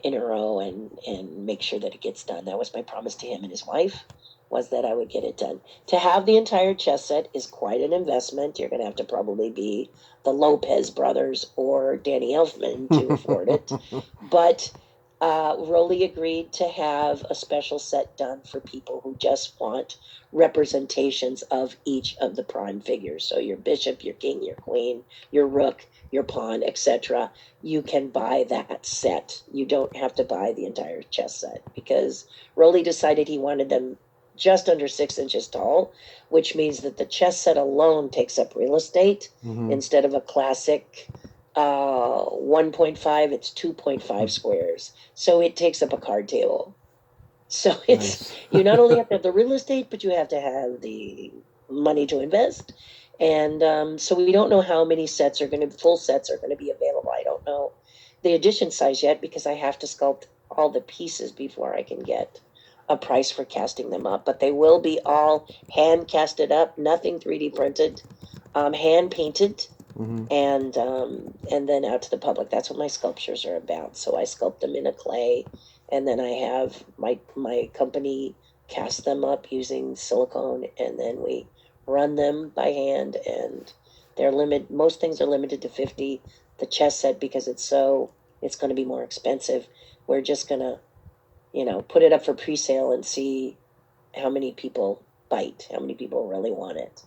in a row and make sure that it gets done. That was my promise to him and his wife, was that I would get it done. To have the entire chess set is quite an investment. You're going to have to probably be the Lopez brothers or Danny Elfman to afford it. But Rolly agreed to have a special set done for people who just want representations of each of the prime figures. So your bishop, your king, your queen, your rook, your pawn, etc. You can buy that set. You don't have to buy the entire chess set because Rolly decided he wanted them just under 6 inches tall, which means that the chess set alone takes up real estate. Mm-hmm. Instead of a classic 1.5, it's 2.5 squares. So it takes up a card table. So it's Nice. you not only have to have the real estate, but you have to have the money to invest. And so we don't know how many full sets are going to be available. I don't know the edition size yet because I have to sculpt all the pieces before I can get a price for casting them up. But they will be all hand casted up, nothing 3D printed, hand painted, Mm-hmm. and then out to the public. That's what my sculptures are about. So I sculpt them in a clay, and then I have my company cast them up using silicone, and then we run them by hand. And most things are limited to 50. The chess set, because it's going to be more expensive. We're just gonna put it up for pre-sale and see how many people bite, how many people really want it.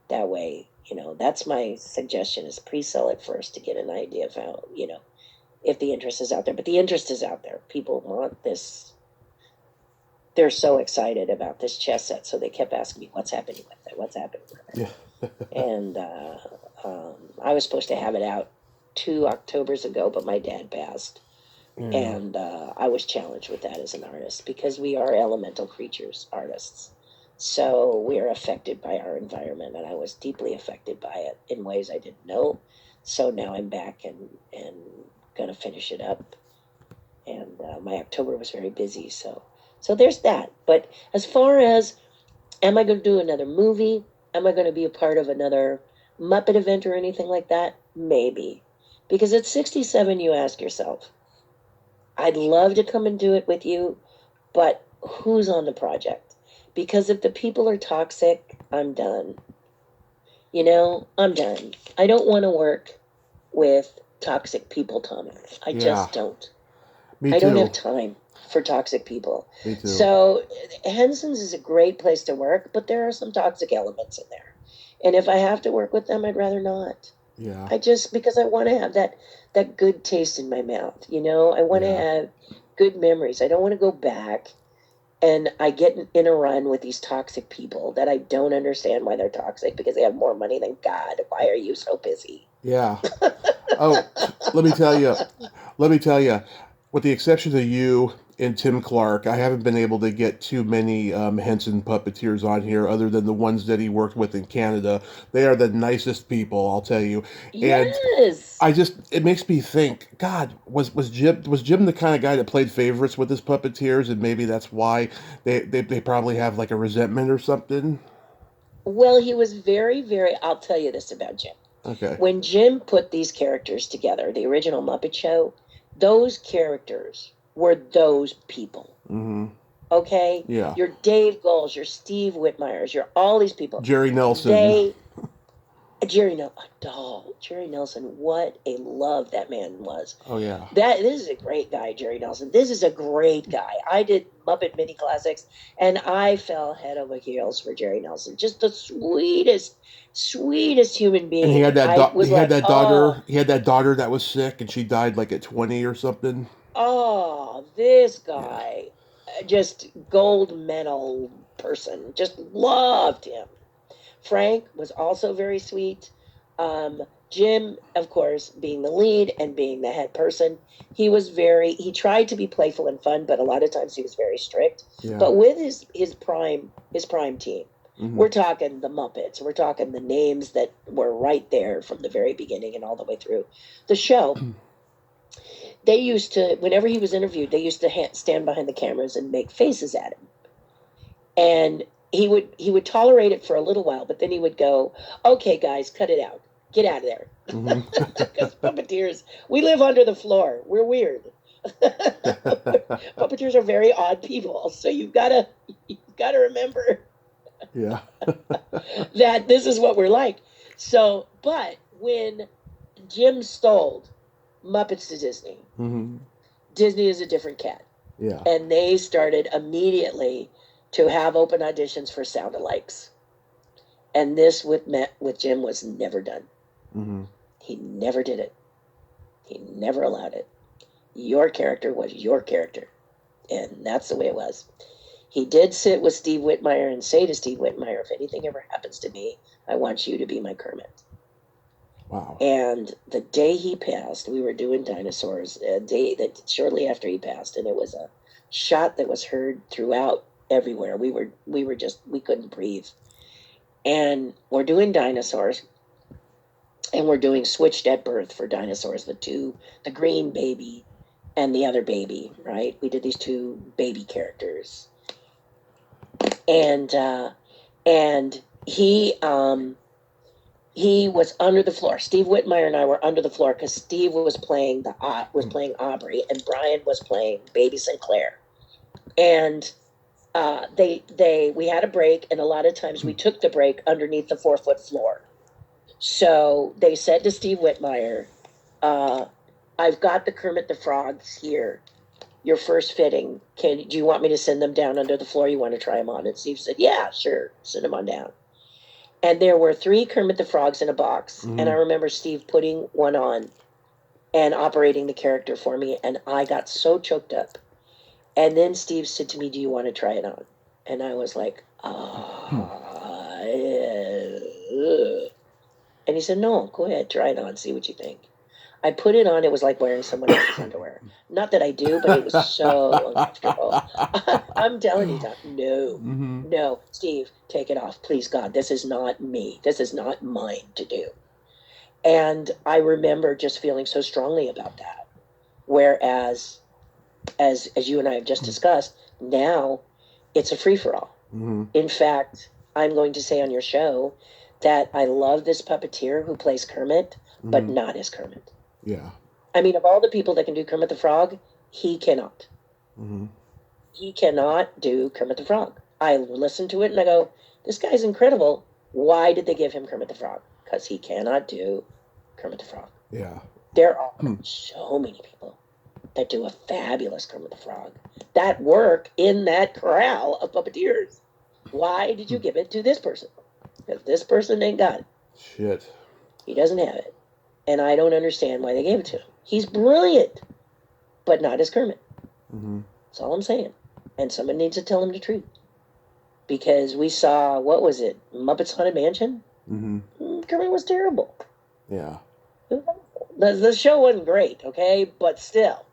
That way, that's my suggestion, is pre-sell it first to get an idea of how, if the interest is out there. But the interest is out there. People want this. They're so excited about this chess set, so they kept asking me, what's happening with it? What's happening with it? Yeah. And I was supposed to have it out 2 Octobers ago, but my dad passed. Yeah. And I was challenged with that as an artist because we are elemental creatures, artists. So we are affected by our environment, and I was deeply affected by it in ways I didn't know. So now I'm back and going to finish it up. And my October was very busy, so there's that. But as far as, am I going to do another movie? Am I going to be a part of another Muppet event or anything like that? Maybe. Because at 67, you ask yourself, I'd love to come and do it with you, but who's on the project? Because if the people are toxic, I'm done. I'm done. I don't want to work with toxic people, Tommy. I Yeah. just don't. Me I don't too. have time for toxic people. Me too. So Henson's is a great place to work, but there are some toxic elements in there. And if I have to work with them, I'd rather not. Yeah. Because I want to have that good taste in my mouth. I want to Yeah. have good memories. I don't want to go back and I get in a run with these toxic people that I don't understand why they're toxic, because they have more money than God. Why are you so busy? Yeah. Oh, let me tell you, with the exception of you and Tim Clark, I haven't been able to get too many Henson puppeteers on here other than the ones that he worked with in Canada. They are the nicest people, I'll tell you. And Yes. it makes me think, God, was Jim the kind of guy that played favorites with his puppeteers, and maybe that's why they probably have like a resentment or something? Well, he was very, very, I'll tell you this about Jim. Okay. When Jim put these characters together, the original Muppet Show, those characters were those people. Mm-hmm. Okay? Yeah. Your Dave Goles, your Steve Whitmires, your all these people. Jerry Nelson. Jerry Nelson, what a love that man was. Oh yeah. This is a great guy, Jerry Nelson. This is a great guy. I did Muppet Mini Classics, and I fell head over heels for Jerry Nelson. Just the sweetest human being. And he had that. I was He had like, that daughter. He had that daughter that was sick, and she died like at 20 or something. This Yeah. guy, just gold medal person. Just loved him. Frank was also very sweet. Jim, of course, being the lead and being the head person, he tried to be playful and fun, but a lot of times he was very strict. Yeah. But with his prime team, Mhm. we're talking the Muppets, we're talking the names that were right there from the very beginning and all the way through the show. They used to, whenever he was interviewed, they used to stand behind the cameras and make faces at him. And he would tolerate it for a little while, but then he would go, "Okay, guys, cut it out. Get out of there." Because puppeteers, we live under the floor. We're weird. Puppeteers are very odd people, so you've got to remember Yeah. that this is what we're like. So, but when Jim stole Muppets to Disney, Mhm. Disney is a different cat. Yeah. And they started immediately to have open auditions for sound-alikes. And this with Jim was never done. Mhm. He never did it. He never allowed it. Your character was your character. And that's the way it was. He did sit with Steve Whitmire and say to Steve Whitmire, "If anything ever happens to me, I want you to be my Kermit." Wow. And the day he passed, we were doing Dinosaurs, a day that shortly after he passed, and it was a shot that was heard throughout everywhere. We couldn't breathe. And we're doing Dinosaurs, and we're doing Switched at Birth for Dinosaurs, the green baby and the other baby, right? We did these two baby characters. And he was under the floor. Steve Whitmire and I were under the floor because Steve was playing Aubrey, and Brian was playing Baby Sinclair. And we had a break, and a lot of times we took the break underneath the 4-foot floor. So they said to Steve Whitmire, "I've got the Kermit the Frogs here. Your first fitting. Do you want me to send them down under the floor? You want to try them on?" And Steve said, "Yeah, sure. Send them on down." And there were 3 Kermit the Frogs in a box. Mhm. And I remember Steve putting one on and operating the character for me. And I got so choked up. And then Steve said to me, "Do you want to try it on?" And I was like, And he said, "No, go ahead, try it on, see what you think." I put it on. It was like wearing someone else's underwear. Not that I do, but it was so uncomfortable. I'm telling you, Tom, no, Mhm. no, Steve, take it off. Please, God, this is not me. This is not mine to do. And I remember just feeling so strongly about that. Whereas, as you and I have just discussed, now it's a free-for-all. Mhm. In fact, I'm going to say on your show that I love this puppeteer who plays Kermit, but Mhm. not as Kermit. Yeah. I mean, of all the people that can do Kermit the Frog, he cannot. Mhm. He cannot do Kermit the Frog. I listen to it and I go, "This guy's incredible. Why did they give him Kermit the Frog?" Because he cannot do Kermit the Frog. Yeah. There are so many people that do a fabulous Kermit the Frog that work in that corral of puppeteers. Why did you give it to this person? Because this person ain't got it. Shit. He doesn't have it. And I don't understand why they gave it to him. He's brilliant, but not as Kermit. Mhm. That's all I'm saying. And someone needs to tell him the truth. Because we saw, what was it, Muppets Haunted Mansion? Mhm. Kermit was terrible. Yeah. The show wasn't great, okay? But still,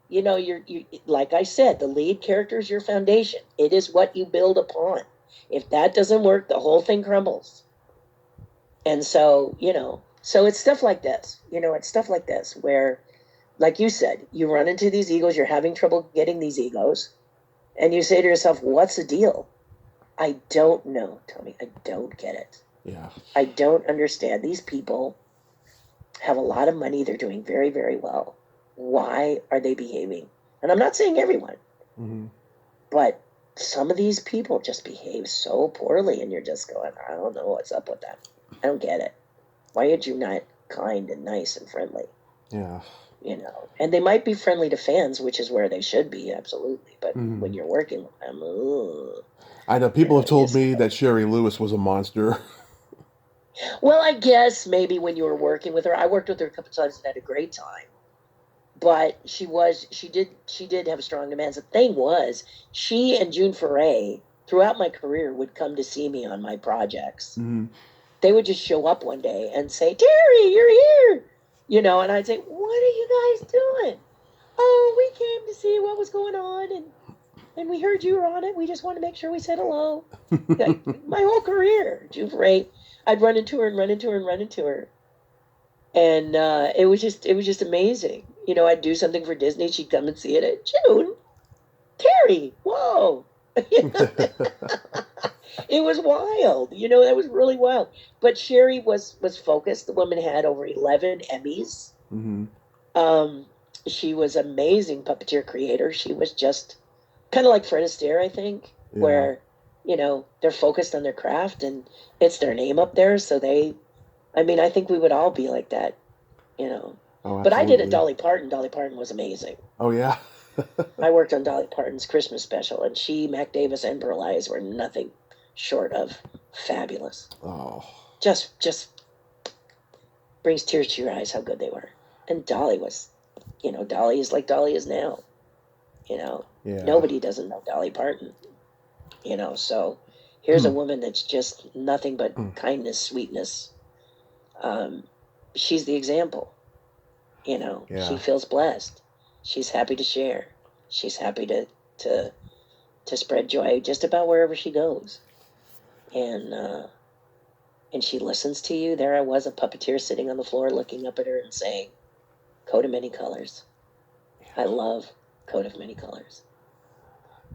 you know, you like I said, the lead character is your foundation. It is what you build upon. If that doesn't work, the whole thing crumbles. And so, so it's stuff like this. It's stuff like this where, like you said, you run into these egos, you're having trouble getting these egos, and you say to yourself, "What's the deal?" I don't know, Tony. I don't get it. Yeah. I don't understand. These people have a lot of money. They're doing very, very well. Why are they behaving? And I'm not saying everyone, Mhm. but some of these people just behave so poorly, and you're just going, "I don't know what's up with them. I don't get it." Why are you not kind and nice and friendly? Yeah. And they might be friendly to fans, which is where they should be, absolutely. But Mm-hmm. when you're working with them, I know people have told just, me that Sherry Lewis was a monster. well, I guess maybe when you were working with her, I worked with her a couple times and had a great time. But she did have strong demands. The thing was, she and June Foray throughout my career would come to see me on my projects. Mm-hmm. They would just show up one day and say, "Terri, you're here," and I'd say, "What are you guys doing?" "Oh, we came to see what was going on, and we heard you were on it. We just want to make sure we said hello." My whole career, June Foray, I'd run into her and run into her and run into her. And it was just amazing. I'd do something for Disney, she'd come and see it. June, Terri, whoa! It was wild. That was really wild. But Sherry was focused. The woman had over 11 Emmys. Mm-hmm. She was amazing puppeteer creator. She was just kind of like Fred Astaire, I think, where they're focused on their craft and it's their name up there. So I think we would all be like that. Oh, But I did a absolutely. Dolly Parton. Dolly Parton was amazing. Oh, yeah. I worked on Dolly Parton's Christmas special, and she, Mac Davis, and Burl Ives were nothing short of fabulous. Oh. Just brings tears to your eyes how good they were. And Dolly was, Dolly is like Dolly is now. Yeah. Nobody doesn't know Dolly Parton. So here's a woman that's just nothing but kindness, sweetness. She's the example. Yeah. She feels blessed. She's happy to share. She's happy to spread joy just about wherever she goes. And she listens to you. There I was, a puppeteer sitting on the floor looking up at her and saying, "Coat of many colors. I love Coat of many colors."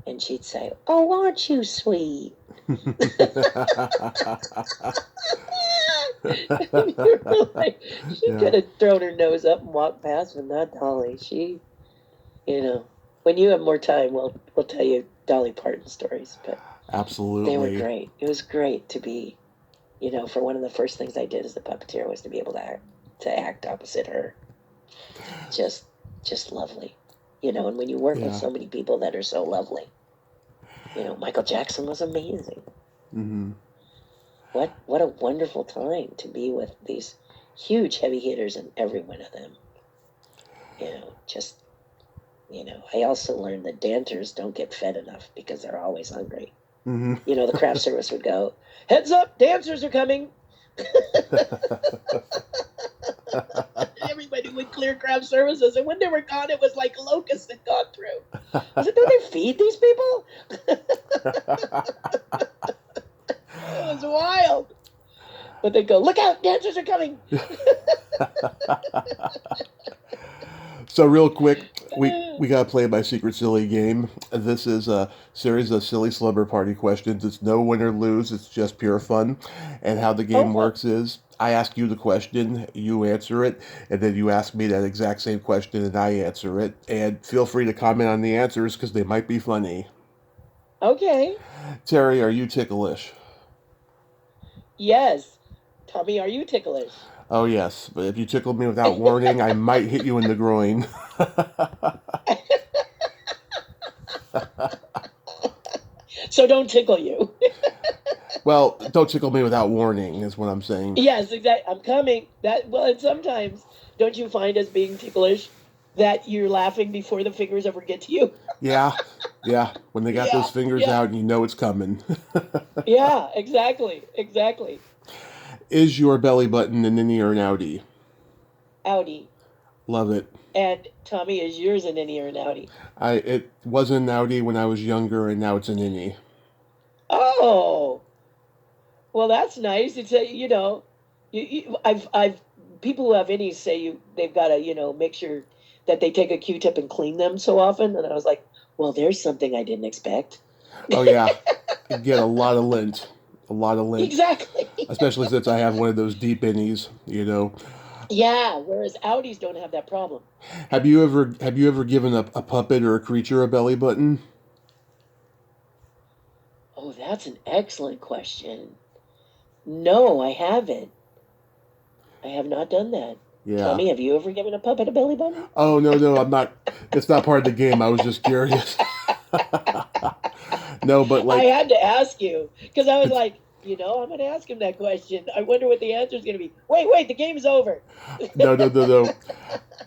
And she'd say, "Oh, aren't you sweet?" She could have thrown her nose up and walked past, but not Dolly. She, when you have more time, we'll tell you Dolly Parton stories. But Absolutely. they were great. It was great to be, for one of the first things I did as a puppeteer was to be able to act opposite her. Just lovely, and when you work with so many people that are so lovely, Michael Jackson was amazing. Mm-hmm. What a wonderful time to be with these huge heavy hitters, and every one of them. I also learned that dancers don't get fed enough because they're always hungry. Mm-hmm. The craft service would go, "Heads up, dancers are coming." Everybody would clear craft services, and when they were gone, it was like locusts had gone through. I said, "Don't they feed these people?" It was wild. But they'd go, "Look out, dancers are coming." So real quick, we gotta play my secret silly game. This is a series of silly slumber party questions. It's no win or lose. It's just pure fun. And how the game works is I ask you the question, you answer it, and then you ask me that exact same question and I answer it. And feel free to comment on the answers because they might be funny. Okay. Terri, are you ticklish? Yes. Tommy, are you ticklish? Oh yes, but if you tickle me without warning, I might hit you in the groin. So don't tickle you. Well, don't tickle me without warning is what I'm saying. Yes, exactly. I'm coming. And sometimes don't you find us being ticklish that you're laughing before the fingers ever get to you? Yeah. When they got those fingers out, you know it's coming. Yeah, exactly. Is your belly button an innie or an outie? Outie. Love it. And Tommy, is yours an innie or an outie? It was an outie when I was younger, and now it's an innie. Oh, well, that's nice. It's I've people who have innies say they've got to make sure that they take a Q-tip and clean them so often, and I was like, well, there's something I didn't expect. Oh yeah, you get a lot of lint. Exactly. Especially since I have one of those deep innies. Yeah, whereas outies don't have that problem. Have you ever given a puppet or a creature a belly button? Oh, that's an excellent question. No, I haven't. I have not done that. Yeah. Tommy, have you ever given a puppet a belly button? Oh, no, no, I'm not. It's not part of the game. I was just curious. No, but I like, had to ask you because I was it's, like, I'm going to ask him that question. I wonder what the answer is going to be. Wait, the game's over. no, no, no, no.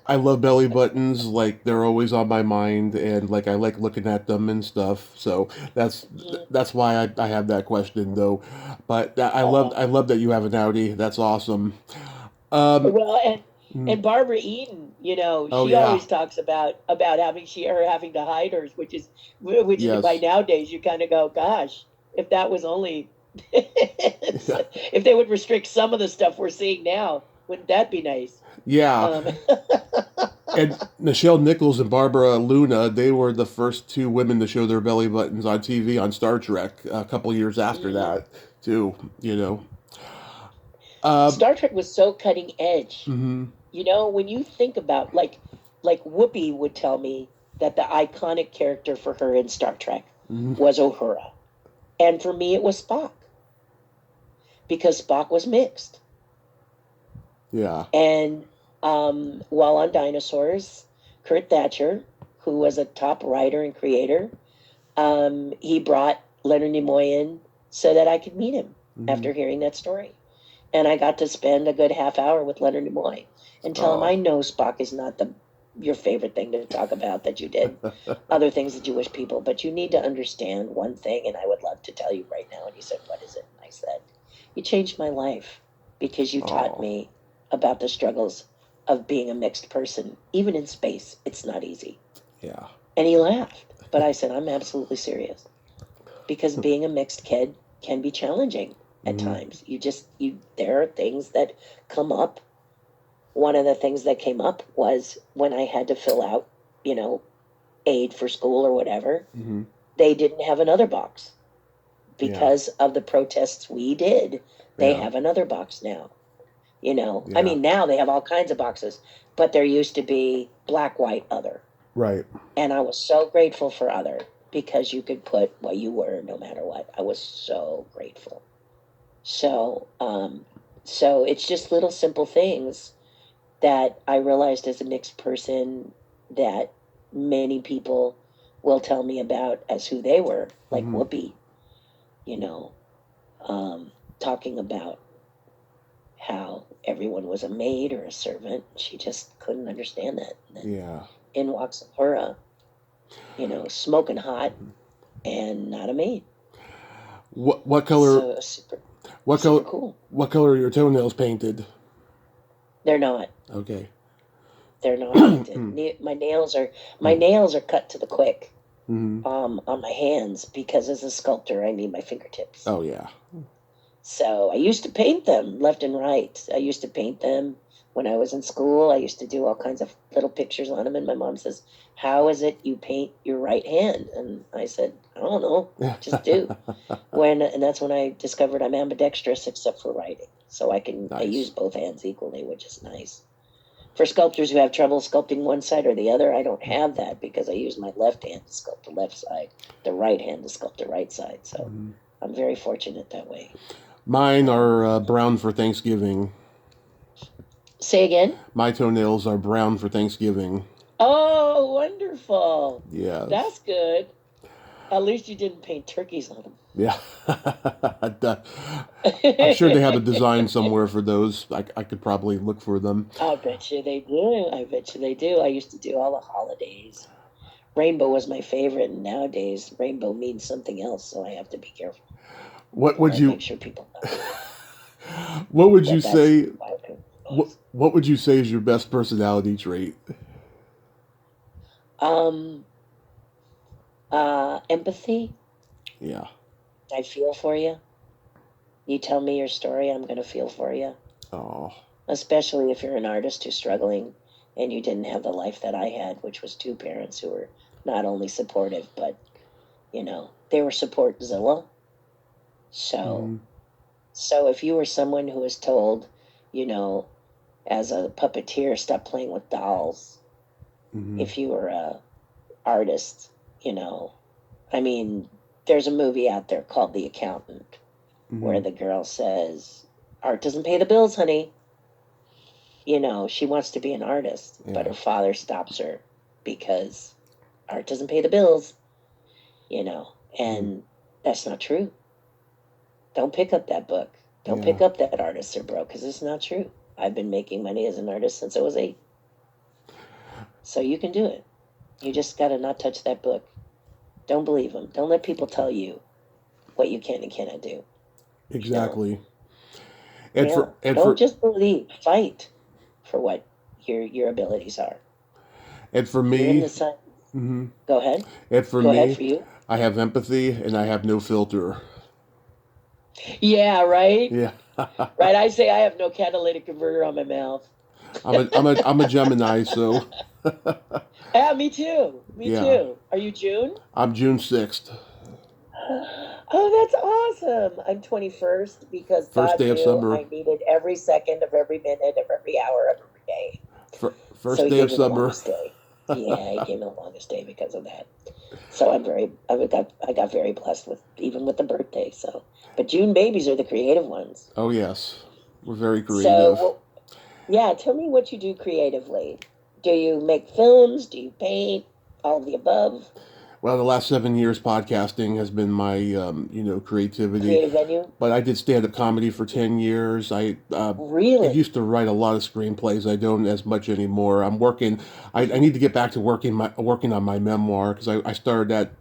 I love belly buttons. Like, they're always on my mind, and like, I like looking at them and stuff. So Mm. that's why I have that question, though. But Uh, I love that you have an Audi. That's awesome. Um, well, mm, and Barbara Eden, oh she yeah, always talks about her having to hide hers, which is by yes, nowadays you kind of go, gosh, if that was only yeah, if they would restrict some of the stuff we're seeing now, wouldn't that be nice? yeah. Um, And Nichelle Nichols and Barbara Luna, they were the first two women to show their belly buttons on TV on Star Trek. A couple years after mm. that, too. You know. Um, Star Trek was so cutting edge. mhm, When you think about like Whoopi would tell me that the iconic character for her in Star Trek mhm, was Uhura. And for me it was Spock because Spock was mixed. yeah, And while on Dinosaurs, Kurt Thatcher, who was a top writer and creator, he brought Leonard Nimoy in so that I could meet him mhm. after hearing that story. And I got to spend a good half hour with Leonard Nimoy and tell him Oh, I know Spock is not your favorite thing to talk about that you did, other things that you wish people, but you need to understand one thing, and I would love to tell you right now. And he said, "What is it?" And I said, "You changed my life because you taught oh, me about the struggles of being a mixed person. Even in space, it's not easy." yeah, And he laughed. But I said, "I'm absolutely serious because being a mixed kid can be challenging at mhm, times. There are things that come up. One of the things that came up was when I had to fill out, you know, aid for school or whatever, mhm, they didn't have another box yeah, because of the protests we did. They yeah, have another box now. I yeah, mean, now they have all kinds of boxes, but there used to be black, white, other. right, And I was so grateful for other because you could put what you were no matter what. I was so grateful. So, so it's just little simple things that I realized as a mixed person that many people will tell me about as who they were, like mhm, Whoopi, you know, talking about how everyone was a maid or a servant. She just couldn't understand that. And then yeah. in walks Ahura, smoking hot and not a maid. What color? So super, What color? super cool. What color are your toenails painted? They're not. Okay. They're not painted. My nails are cut to the quick Mhm. on my hands because as a sculptor I need my fingertips. Oh yeah. So I used to paint them left and right. I used to paint them when I was in school. I used to do all kinds of little pictures on them. And my mom says, "How is it you paint your right hand?" And I said, "I don't know, just do." And that's when I discovered I'm ambidextrous except for writing. So I use Nice. both hands equally, which is nice. For sculptors who have trouble sculpting one side or the other, I don't have that because I use my left hand to sculpt the left side, the right hand to sculpt the right side. So Mhm. I'm very fortunate that way. Mine Um, are brown for Thanksgiving. Say again. My toenails are brown for Thanksgiving. Oh, wonderful. Yes. That's good. At least you didn't paint turkeys on Yeah. them. I'm sure they have a design somewhere for those. I could probably look for them. I bet you they do. I bet you they do. I used to do all the holidays. Rainbow was my favorite, and nowadays rainbow means something else, so I have to be careful What would and you make sure people know What would you that that's say why rainbow what is. what would you say is your best personality trait? Um, empathy. Yeah. I feel for you. You tell me your story, I'm going to feel for you. Oh. Especially if you're an artist who's struggling and you didn't have the life that I had, which was two parents who were not only supportive, but they were support Zilla. So, Mhm. so if you were someone who was told, you know, as a puppeteer, stop playing with dolls. Mhm. If you were a artist, you know, I mean, there's a movie out there called The Accountant where Mhm. the girl says, "Art doesn't pay the bills, honey." she wants to be an artist, but Yeah. her father stops her because art doesn't pay the bills, and that's not true. Don't pick up that book. Don't Yeah. pick up that artists are broke, because it's not true. I've been making money as an artist since I was 8. So you can do it. You just got to not touch that book. Don't believe them. Don't let people tell you what you can and cannot do. Exactly. Don't just believe. Fight for what your abilities are. And for You're in me, the sun. hmm Go ahead. and for Go ahead me, for you. I have empathy and I have no filter. Yeah, right? Yeah. Right. I say I have no catalytic converter on my mouth. I'm a Gemini, so Yeah, me too. Me yeah. too. Are you June? I'm June 6th, Oh, that's awesome. I'm 21st because first God day of knew summer. I needed every second of every minute of every hour of every day. So First he day gave of me the summer. longest day. Yeah, he gave me the longest day because of that. So I got very blessed with even with the birthday. So, but June babies are the creative ones. Oh yes, we're very So, creative. yeah, tell me what you do creatively. Do you make films? Do you paint? All of the above? Well, the last 7 years, podcasting has been my creativity. Creative venue? But I did stand up comedy for 10 years. I Really? used to write a lot of screenplays. I don't as much anymore. I'm working. I need to get back to working on my memoir because I started that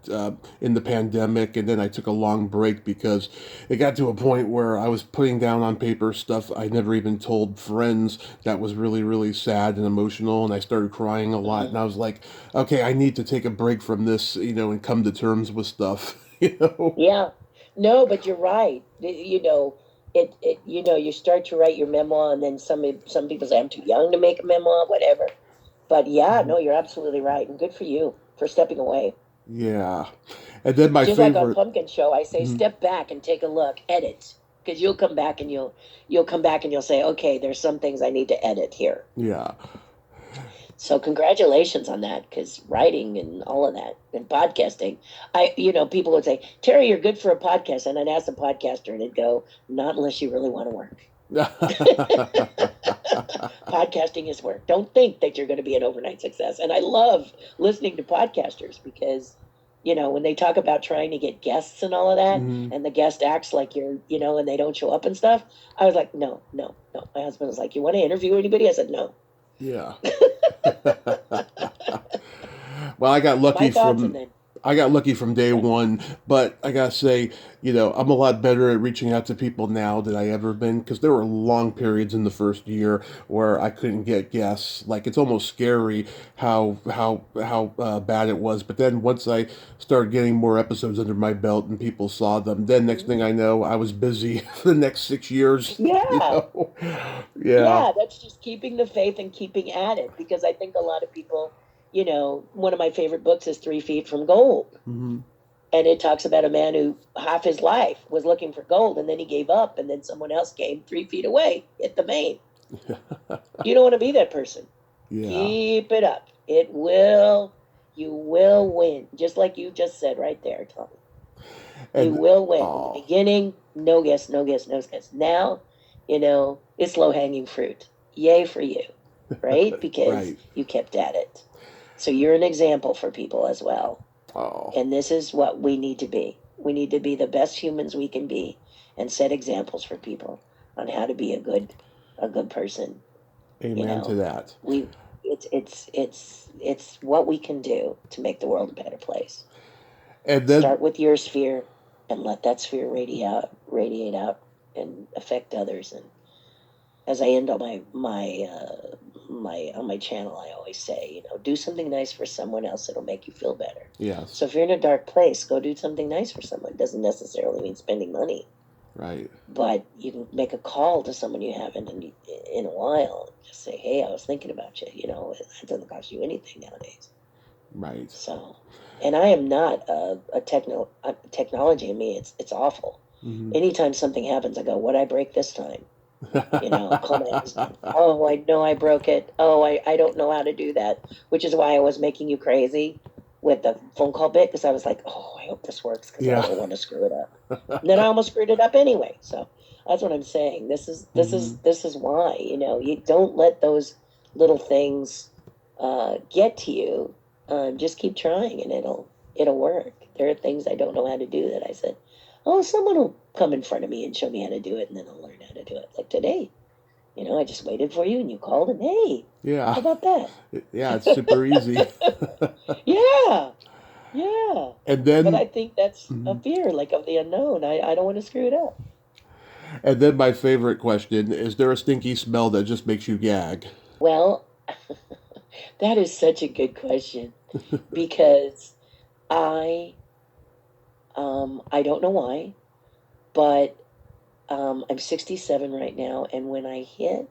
in the pandemic, and then I took a long break because it got to a point where I was putting down on paper stuff I never even told friends that was really really sad and emotional, and I started crying a lot. And I was like, okay, I need to take a break from this, and come to terms with stuff. Yeah. No, but you're right. You start to write your memoir, and then some people say I'm too young to make a memoir, whatever. But yeah, no, you're absolutely right, and good for you for stepping away. Yeah. And then my Just like on favorite. Pumpkin Show, I say Mhm. step back and take a look, edit, because you'll come back and you'll come back and you'll say, okay, there's some things I need to edit here. Yeah. So congratulations on that, because writing and all of that and podcasting, people would say, Terry, you're good for a podcast. And I'd ask a podcaster and it'd go, not unless you really want to work. Podcasting is work. Don't think that you're going to be an overnight success. And I love listening to podcasters because, when they talk about trying to get guests and all of that, Mhm. and the guest acts like and they don't show up and stuff, I was like, no, no, no. My husband was like, you want to interview anybody? I said, no. Yeah. Well, My thoughts, and then I got lucky from day one, but I gotta say, I'm a lot better at reaching out to people now than I ever been because there were long periods in the first year where I couldn't get guests. Like it's almost scary how bad it was. But then once I started getting more episodes under my belt and people saw them, then next thing I know, I was busy for the next 6 years. yeah, Yeah. yeah, that's just keeping the faith and keeping at it, because I think a lot of people, one of my favorite books is 3 Feet from Gold. Hmm. And it talks about a man who half his life was looking for gold, and then he gave up, and then someone else came 3 feet away, hit the vein. You don't want to be that person. Yeah. Keep it up. You will win. Just like you just said right there, Tommy. You And will win. In the oh, beginning, no guess, no guess, no guess. Now, it's low hanging fruit. Yay for you, right? Because right. you kept at it. So you're an example for people as well. Oh, And this is what we need to be. We need to be the best humans we can be and set examples for people on how to be a good person. You amen to know, that. we it's what we can do to make the world a better place. And then, Start with your sphere and let that sphere radiate out and affect others. And as I end on my channel, I always say, do something nice for someone else. It'll make you feel better. yes, So if you're in a dark place, go do something nice for someone. It doesn't necessarily mean spending money, right, but you can make a call to someone you haven't in a while. Just say, hey, I was thinking about you. It doesn't cost you anything nowadays. right. So, and I am not technology in me. It's awful. Hmm. Anytime something happens, I go, what I break this time? Call my husband. Oh, I know I broke it. Oh, I don't know how to do that, which is why I was making you crazy with the phone call bit, because I was like, oh, I hope this works because I Yeah. don't want to screw it up. And then I almost screwed it up anyway. So That's what I'm saying. Hmm. This is why, you don't let those little things get to you. Just keep trying, and it'll work. There are things I don't know how to do that I said, oh, someone will come in front of me and show me how to do it, and then I'll learn how to do it. Like today, I just waited for you, and you called, and hey, Yeah. how about that? Yeah, it's super easy. Yeah, yeah. And But I then, think that's a mhm. fear, like of the unknown. I don't want to screw it up. And then my favorite question, is there a stinky smell that just makes you gag? Well, that is such a good question because I I don't know why, but I'm 67 right now, and when I hit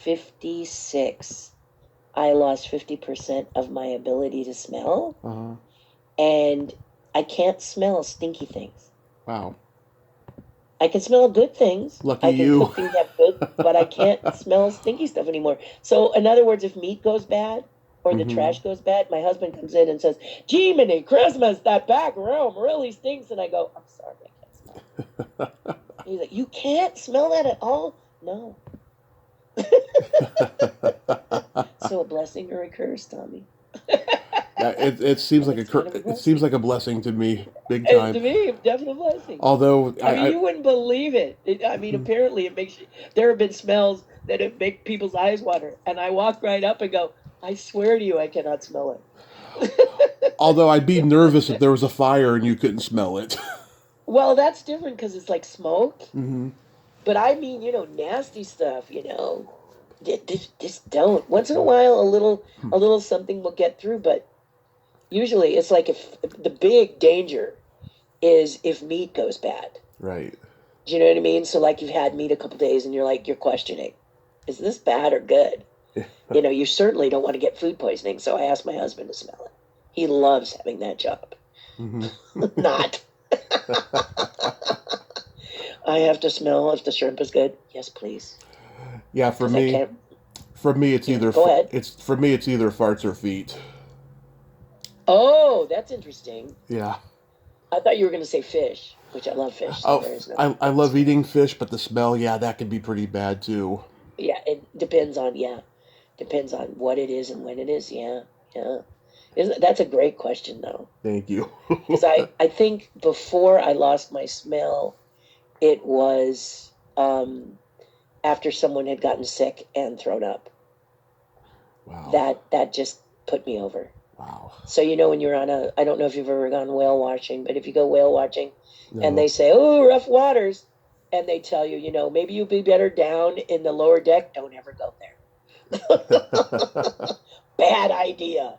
56, I lost 50% of my ability to smell, Uh-huh. and I can't smell stinky things. Wow. I can smell good things. Lucky I can you. cook things that good, but I can't smell stinky stuff anymore. So, in other words, if meat goes bad or the Hmm. trash goes bad, my husband comes in and says, Jiminy Christmas, that back room really stinks. And I go, I'm sorry, I can't smell it. He's like, you can't smell that at all? No. So, a blessing or a curse, Tommy? Yeah, it seems like It's kind of a it seems blessing. like a blessing to me, big And time. to me, definitely a blessing. Although I mean, I you wouldn't believe it. I mean, mhm. apparently it makes you, there have been smells that it make people's eyes water. And I walk right up and go, I swear to you, I cannot smell it. Although I'd be nervous if there was a fire and you couldn't smell it. Well, that's different because it's like smoke. Hmm. But I mean, nasty stuff, just don't. Once in a while, a little something will get through, but usually it's like if the big danger is if meat goes bad. Right. Do you know what I mean? So like you've had meat a couple days and you're questioning, is this bad or good? You certainly don't want to get food poisoning. So I asked my husband to smell it. He loves having that job. Hmm. Not. I have to smell if the shrimp is good. Yes, please. Yeah, Because I can't. for me it's Yeah, either go ahead. it's either farts or feet. Oh, that's interesting. Yeah. I thought you were going to say fish, which I love fish, so Oh, there is no I love smell. eating fish, but the smell, yeah, that can be pretty bad too. Yeah, it depends on what it is and when it is. Yeah, yeah. That's a great question though, Thank you. because I think before I lost my smell, it was after someone had gotten sick and thrown up. Wow. That just put me over. Wow. So when you're I don't know if you've ever gone whale watching, but if you go whale watching, and they No. say, "Oh, rough waters," and they tell you, maybe you'll be better down in the lower deck. Don't ever go there. Bad idea.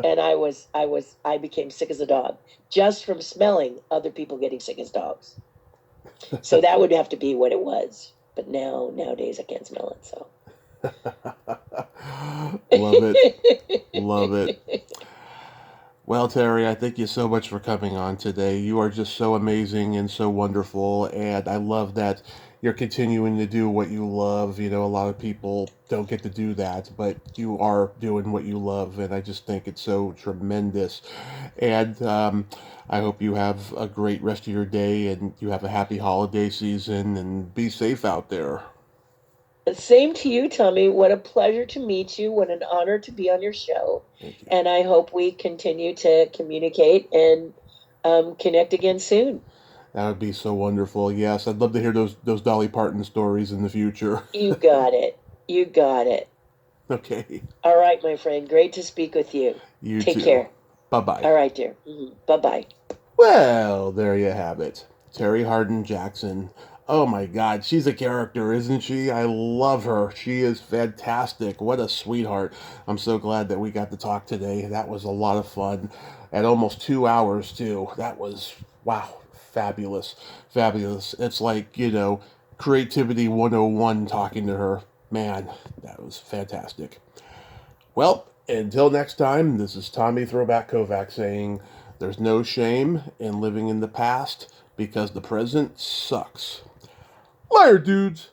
And I became sick as a dog just from smelling other people getting sick as dogs. So that would have to be what it was. But nowadays I can't smell it. So Love it. Love it. Well, Terry, I thank you so much for coming on today. You are just so amazing and so wonderful, and I love that you're continuing to do what you love. You know, a lot of people don't get to do that, but you are doing what you love, and I just think it's so tremendous. And I hope you have a great rest of your day, and you have a happy holiday season, and be safe out there. Same to you, Tommy. What a pleasure to meet you. What an honor to be on your show. Thank you. And I hope we continue to communicate and connect again soon. That would be so wonderful. Yes, I'd love to hear those Dolly Parton stories in the future. You got it. You got it. Okay. All right, my friend. Great to speak with you. You Take too. care. Bye bye. All right, dear. Bye bye. Well, there you have it. Terri Hardin Jackson. Oh my god, she's a character, isn't she? I love her. She is fantastic. What a sweetheart. I'm so glad that we got to talk today. That was a lot of fun. At almost 2 hours, too. That was, wow, fabulous. Fabulous. It's like, creativity 101 talking to her. Man, that was fantastic. Well, until next time, this is Tommy Throwback Kovac saying there's no shame in living in the past because the present sucks. Later, dudes!